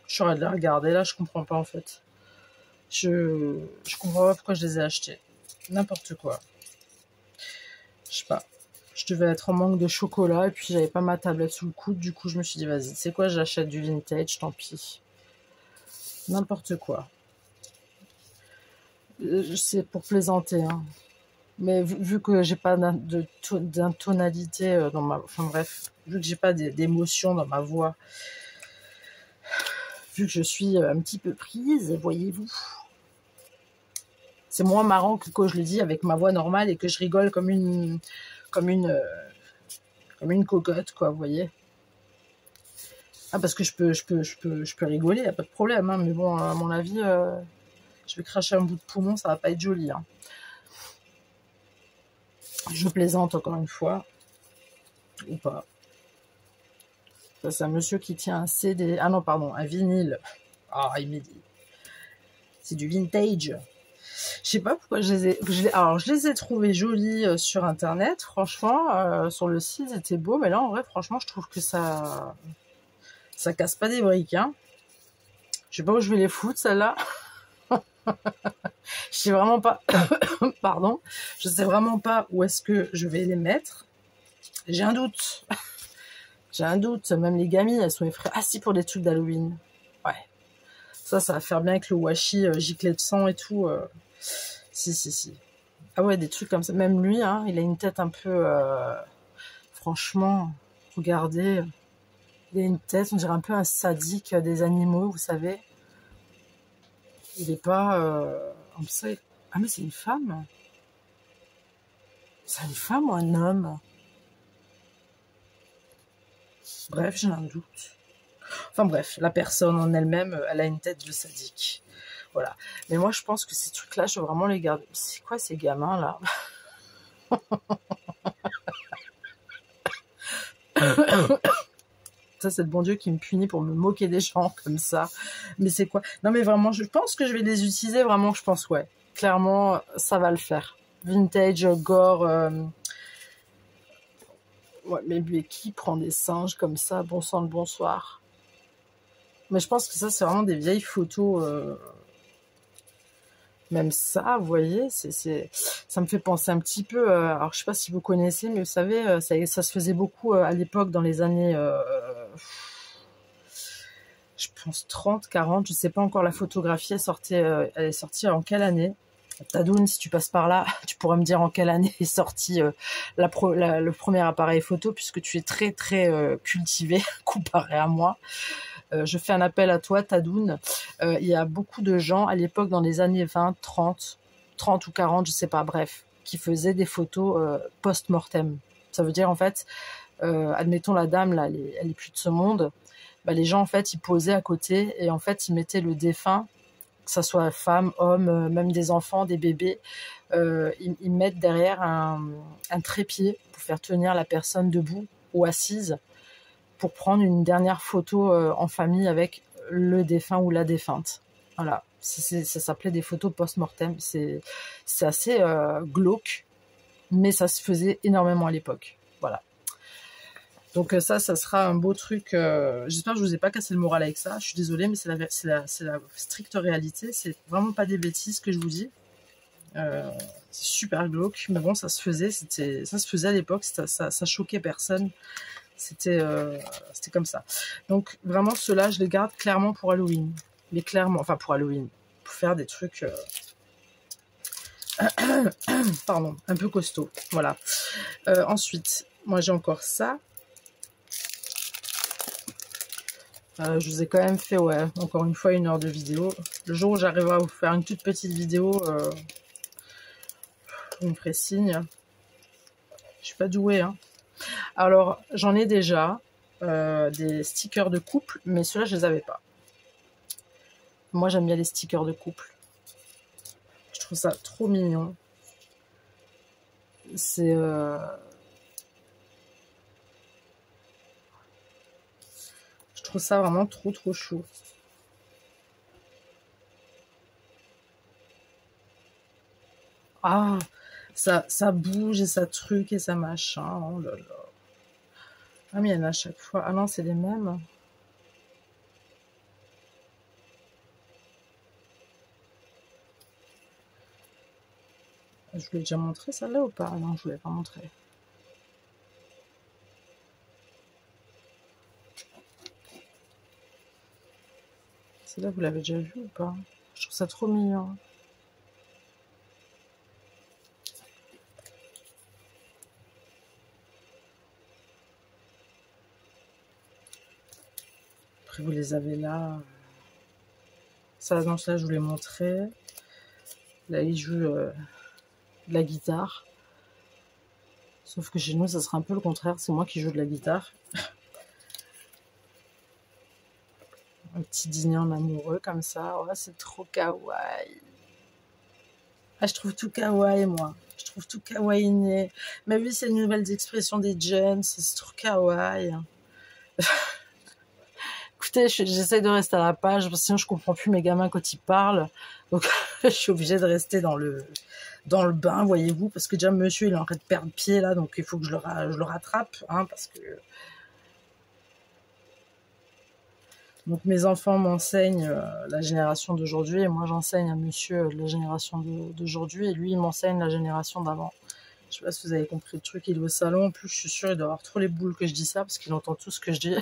Je suis en train de les regarder, là, je comprends pas en fait. Je comprends pas pourquoi je les ai achetés. N'importe quoi. Je sais pas. Je devais être en manque de chocolat et puis j'avais pas ma tablette sous le coude. Du coup, je me suis dit, vas-y, c'est quoi, j'achète du vintage, tant pis. N'importe quoi. C'est pour plaisanter, hein. Mais vu que j'ai pas d'intonalité dans ma... Enfin bref, vu que j'ai pas d'émotion dans ma voix, vu que je suis un petit peu prise, voyez-vous. C'est moins marrant que quand je le dis avec ma voix normale et que je rigole comme une cocotte, quoi, vous voyez. Ah, parce que je peux rigoler, y a pas de problème, hein, mais bon, à mon avis, je vais cracher un bout de poumon, ça va pas être joli, hein. Je plaisante encore une fois, ou pas. Ça, c'est un monsieur qui tient un CD, ah non, pardon, un vinyle. Ah, il m'a dit. C'est du vintage. Je sais pas pourquoi alors, je les ai trouvés jolis sur internet, franchement, sur le site, c'était beau, mais là, en vrai, franchement, je trouve que ça casse pas des briques, hein. Je sais pas où je vais les foutre, celles-là. Je sais vraiment pas, pardon, je sais vraiment pas où est-ce que je vais les mettre. J'ai un doute. J'ai un doute, même les gamines, elles sont effrayées. Ah si, pour des trucs d'Halloween. Ouais. Ça va faire bien avec le washi giclé de sang et tout. Si. Ah ouais, des trucs comme ça. Même lui, hein, il a une tête un peu... franchement, regardez. Il a une tête, on dirait un peu un sadique des animaux, vous savez. Il est pas... Ah mais c'est une femme. C'est une femme ou un homme? Bref, j'ai un doute. Enfin bref, la personne en elle-même, elle a une tête de sadique. Voilà. Mais moi, je pense que ces trucs-là, je veux vraiment les garder. C'est quoi ces gamins-là? Ça, c'est le bon Dieu qui me punit pour me moquer des gens comme ça. Mais c'est quoi? Non, mais vraiment, je pense que je vais les utiliser. Vraiment, je pense, ouais. Clairement, ça va le faire. Vintage, gore. Ouais, mais qui prend des singes comme ça? Bon sang, le bonsoir. Mais je pense que ça, c'est vraiment des vieilles photos. Même ça, vous voyez, ça me fait penser un petit peu. Alors, je sais pas si vous connaissez, mais vous savez, ça se faisait beaucoup à l'époque, dans les années, je pense 30, 40. Je sais pas encore la photographie. Elle est sortie en quelle année? Tadoun, si tu passes par là, tu pourras me dire en quelle année est sorti le premier appareil photo, puisque tu es très très cultivé comparé à moi. Je fais un appel à toi, Tadoun. Il y a beaucoup de gens à l'époque, dans les années 20, 30 ou 40, je sais pas, bref, qui faisaient des photos post-mortem. Ça veut dire, en fait, admettons la dame, là, elle est plus de ce monde. Bah, les gens, en fait, ils posaient à côté et en fait, ils mettaient le défunt, que ça soit femme, homme, même des enfants, des bébés, ils mettent derrière un trépied pour faire tenir la personne debout ou assise, pour prendre une dernière photo en famille avec le défunt ou la défunte. Voilà, ça s'appelait des photos post-mortem. C'est assez glauque, mais ça se faisait énormément à l'époque. Voilà. Donc ça sera un beau truc. J'espère que je vous ai pas cassé le moral avec ça. Je suis désolée, mais c'est la stricte réalité. C'est vraiment pas des bêtises que je vous dis. C'est super glauque, mais bon, ça se faisait. Ça se faisait à l'époque. Ça choquait personne. C'était comme ça. Donc vraiment, ceux-là, je les garde clairement pour Halloween. Mais clairement, enfin pour Halloween, pour faire des trucs pardon, un peu costaud. Voilà. Ensuite, moi j'ai encore ça. Je vous ai quand même fait, ouais, encore une fois, 1 heure de vidéo. Le jour où j'arriverai à vous faire une toute petite vidéo, vous me ferez signe. Je suis pas douée, hein. Alors, j'en ai déjà des stickers de couple, mais ceux-là, je les avais pas. Moi, j'aime bien les stickers de couple. Je trouve ça trop mignon. C'est... Je trouve ça vraiment trop, trop chou. Ah, ça bouge et ça truc et ça machin. Oh là là. Ah, mais il y en a à chaque fois. Ah non, c'est les mêmes. Je vous l'ai déjà montré celle-là ou pas? Non, je vous l'ai pas montré. Celle-là, vous l'avez déjà vue ou pas? Je trouve ça trop mignon. Après, vous les avez là. Ça, non, ça, je vous l'ai montré. Là, il joue de la guitare. Sauf que chez nous, ça sera un peu le contraire. C'est moi qui joue de la guitare. Un petit dîner en amoureux comme ça. Ouais, c'est trop kawaii. Ah, je trouve tout kawaii, moi. Je trouve tout kawaii. Mais oui, c'est une nouvelle expression des jeunes. C'est trop kawaii. Écoutez, j'essaie de rester à la page, parce que sinon je comprends plus mes gamins quand ils parlent. Donc je suis obligée de rester dans le bain, voyez-vous, parce que déjà monsieur il est en train de perdre pied là, donc il faut que je le rattrape, hein, parce que... Donc mes enfants m'enseignent la génération d'aujourd'hui, et moi j'enseigne à monsieur la génération d'aujourd'hui, et lui il m'enseigne la génération d'avant. Je sais pas si vous avez compris le truc, il est au salon, en plus je suis sûre il doit avoir trop les boules que je dis ça, parce qu'il entend tout ce que je dis.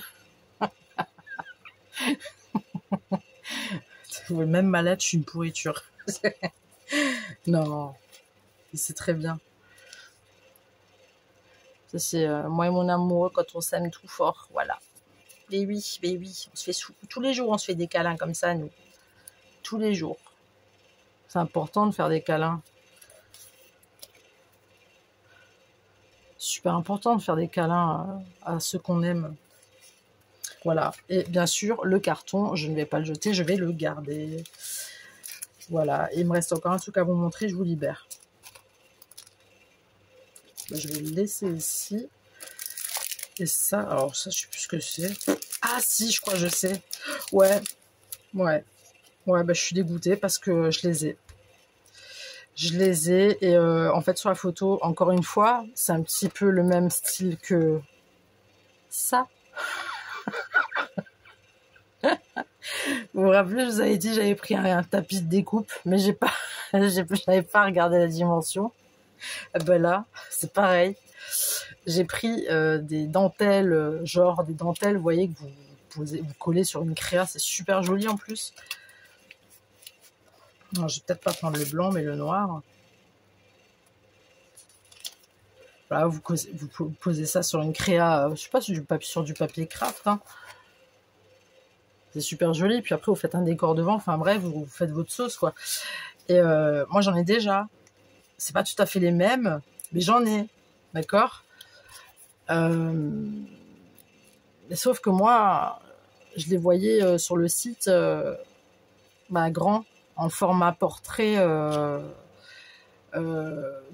Même malade, je suis une pourriture. Non, c'est très bien. Ça, c'est moi et mon amoureux quand on s'aime tout fort, voilà. Mais oui, on se fait tous les jours, on se fait des câlins comme ça, nous. Tous les jours. C'est important de faire des câlins. Super important de faire des câlins à ceux qu'on aime. Voilà. Et bien sûr, le carton, je ne vais pas le jeter, je vais le garder. Voilà. Et il me reste encore un truc à vous montrer, je vous libère. Je vais le laisser ici. Et ça, alors ça, je sais plus ce que c'est. Ah si, je crois que je sais. Ouais, ouais, ouais, bah je suis dégoûtée parce que je les ai. Je les ai et en fait sur la photo, encore une fois, c'est un petit peu le même style que ça. Vous vous rappelez, je vous avais dit j'avais pris un tapis de découpe, mais j'ai pas, j'avais pas regardé la dimension. Et ben là, c'est pareil. J'ai pris des dentelles, genre des dentelles, vous voyez, que vous collez sur une créa, c'est super joli en plus. Non, je vais peut-être pas prendre le blanc, mais le noir. Voilà, vous posez ça sur une créa, je sais pas, sur du papier craft, hein. C'est super joli, puis après vous faites un décor devant, enfin bref, vous faites votre sauce, quoi. Et moi j'en ai déjà, c'est pas tout à fait les mêmes, mais j'en ai, d'accord. Mais sauf que moi, je les voyais sur le site grand, en format portrait,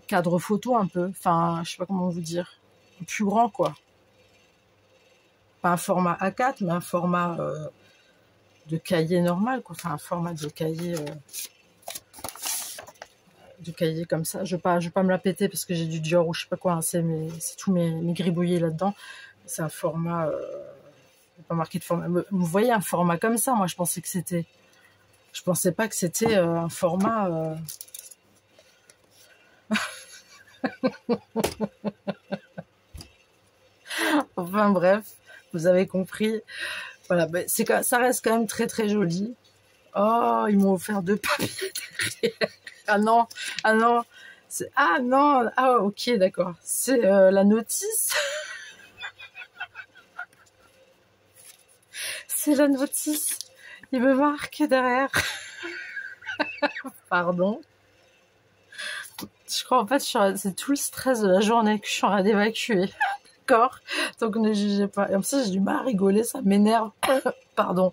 cadre photo un peu, enfin je sais pas comment vous dire, plus grand quoi. Pas un format A4, mais un format de cahier normal, quoi. Enfin un format de cahier comme ça. Je vais pas me la péter parce que j'ai du Dior ou je sais pas quoi, hein, c'est tous mes gribouillés là-dedans. C'est un format, pas marqué de format. Vous voyez un format comme ça, moi je pensais pas que c'était un format. Enfin bref, vous avez compris. Voilà, ça reste quand même très très joli. Oh, ils m'ont offert 2 papiers derrière. Ah non, ah non, ah non, ah ok d'accord. C'est la notice. C'est la notice. Il me marque derrière. Pardon. Je crois en fait c'est tout le stress de la journée que je suis en train d'évacuer. D'accord. Donc ne jugez pas. Et en plus j'ai du mal à rigoler, ça m'énerve. Pardon.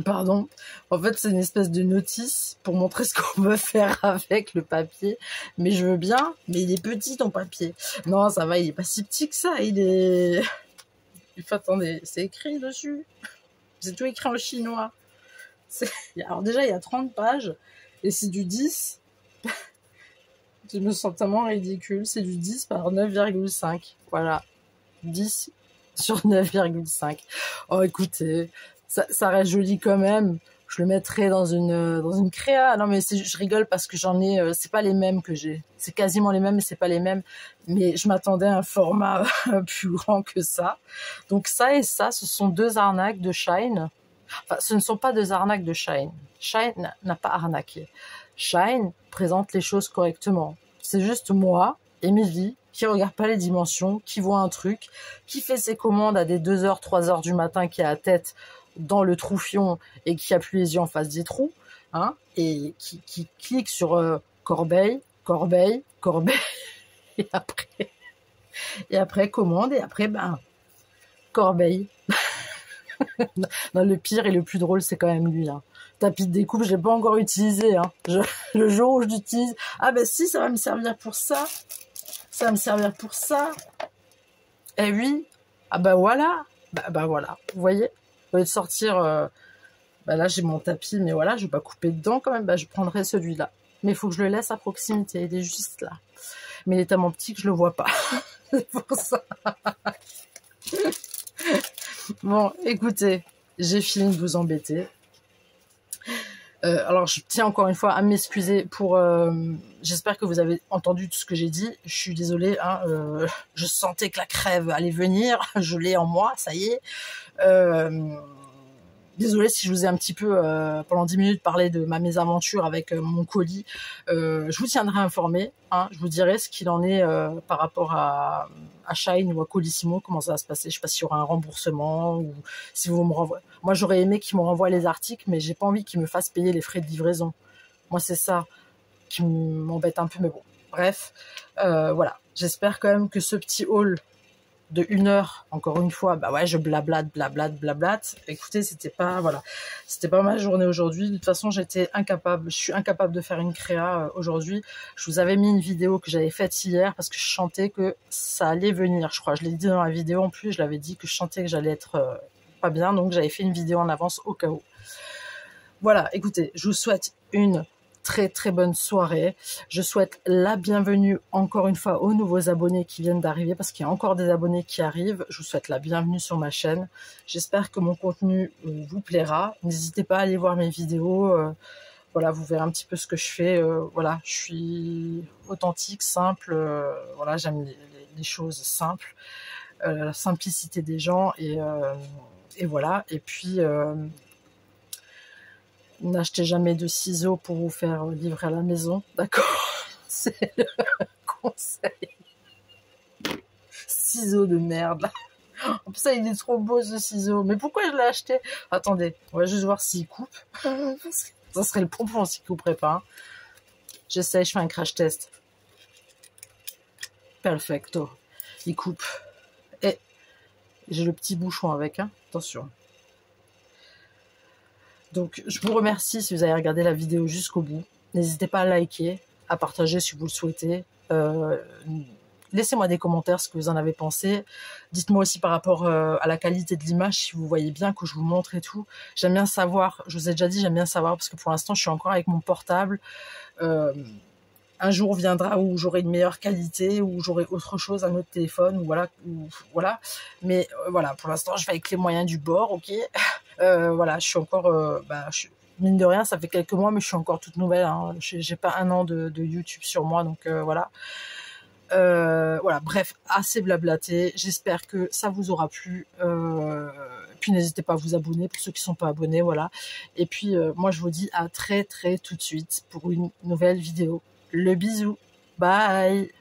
Pardon. En fait, c'est une espèce de notice pour montrer ce qu'on veut faire avec le papier. Mais je veux bien, mais il est petit ton papier. Non, ça va, il est pas si petit que ça. Il est... Attendez, c'est écrit dessus. C'est tout écrit en chinois. Alors déjà, il y a 30 pages. Et c'est du 10. Je me sens tellement ridicule. C'est du 10 par 9,5. Voilà. 10 sur 9,5. Oh, écoutez... Ça reste joli quand même. Je le mettrai dans une créa. Non mais je rigole parce que j'en ai. C'est pas les mêmes que j'ai. C'est quasiment les mêmes, mais c'est pas les mêmes. Mais je m'attendais à un format plus grand que ça. Donc ça et ça, ce sont 2 arnaques de Shine. Enfin, ce ne sont pas 2 arnaques de Shine. Shine n'a pas arnaqué. Shine présente les choses correctement. C'est juste moi, Émilie, qui regarde pas les dimensions, qui voit un truc, qui fait ses commandes à des 2h, 3h du matin, qui a la tête dans le troufion et qui appuie les yeux en face des trous, hein, et qui clique sur corbeille, et après commande, et après corbeille. Non, le pire et le plus drôle, c'est quand même lui, hein. Tapis de découpe, je l'ai pas encore utilisé, hein. Le jour où je l'utilise, ah ben si, ça va me servir pour ça, ça va me servir pour ça. Eh oui, ah bah voilà, bah voilà, vous voyez. Au lieu de sortir, là j'ai mon tapis, mais voilà, je vais pas couper dedans quand même, je prendrai celui-là. Mais il faut que je le laisse à proximité, il est juste là. Mais il est tellement petit que je le vois pas. C'est pour ça. Bon, écoutez, j'ai fini de vous embêter. Alors je tiens encore une fois à m'excuser pour... j'espère que vous avez entendu tout ce que j'ai dit. Je suis désolée, hein, je sentais que la crève allait venir. Je l'ai en moi, ça y est. Désolée si je vous ai un petit peu pendant 10 minutes parlé de ma mésaventure avec mon colis. Je vous tiendrai informé, hein, je vous dirai ce qu'il en est par rapport à Shine ou à Colissimo, comment ça va se passer. Je sais pas s'il y aura un remboursement ou si vous me renvoyez. Moi j'aurais aimé qu'ils me renvoient les articles, mais j'ai pas envie qu'ils me fassent payer les frais de livraison. Moi c'est ça qui m'embête un peu, mais bon, bref, voilà. J'espère quand même que ce petit haul de 1 heure, encore une fois, bah ouais, je blablate. Écoutez, c'était pas, voilà, c'était pas ma journée aujourd'hui. De toute façon, je suis incapable de faire une créa aujourd'hui. Je vous avais mis une vidéo que j'avais faite hier parce que je sentais que ça allait venir. Je crois, je l'ai dit dans la vidéo en plus, je l'avais dit que je sentais que j'allais être pas bien, donc j'avais fait une vidéo en avance au cas où. Voilà, écoutez, je vous souhaite une très bonne soirée. Je souhaite la bienvenue encore une fois aux nouveaux abonnés qui viennent d'arriver parce qu'il y a encore des abonnés qui arrivent. Je vous souhaite la bienvenue sur ma chaîne. J'espère que mon contenu vous plaira. N'hésitez pas à aller voir mes vidéos. Voilà, vous verrez un petit peu ce que je fais. Voilà, je suis authentique, simple. Voilà, j'aime les choses simples, la simplicité des gens et voilà. Et puis n'achetez jamais de ciseaux pour vous faire livrer à la maison, d'accord? C'est le conseil. Ciseaux de merde. En plus, ça, il est trop beau ce ciseau. Mais pourquoi je l'ai acheté? Attendez, on va juste voir s'il coupe. Ça serait le pompon s'il couperait pas. Hein. J'essaie, je fais un crash test. Perfecto. Il coupe. Et j'ai le petit bouchon avec, hein. Attention. Donc, je vous remercie si vous avez regardé la vidéo jusqu'au bout. N'hésitez pas à liker, à partager si vous le souhaitez. Laissez-moi des commentaires ce que vous en avez pensé. Dites-moi aussi par rapport à la qualité de l'image, si vous voyez bien que je vous montre et tout. J'aime bien savoir, je vous ai déjà dit, j'aime bien savoir parce que pour l'instant, je suis encore avec mon portable. Un jour viendra où j'aurai une meilleure qualité, où j'aurai autre chose, un autre téléphone, ou voilà. Mais voilà, pour l'instant, je vais avec les moyens du bord, ok. Voilà, je suis encore, mine de rien, ça fait quelques mois, mais je suis encore toute nouvelle. Hein. J'ai pas 1 an de YouTube sur moi, donc voilà. Voilà, bref, assez blablaté. J'espère que ça vous aura plu. Puis n'hésitez pas à vous abonner pour ceux qui sont pas abonnés, voilà. Et puis moi, je vous dis à très tout de suite pour une nouvelle vidéo. Le bisou, bye.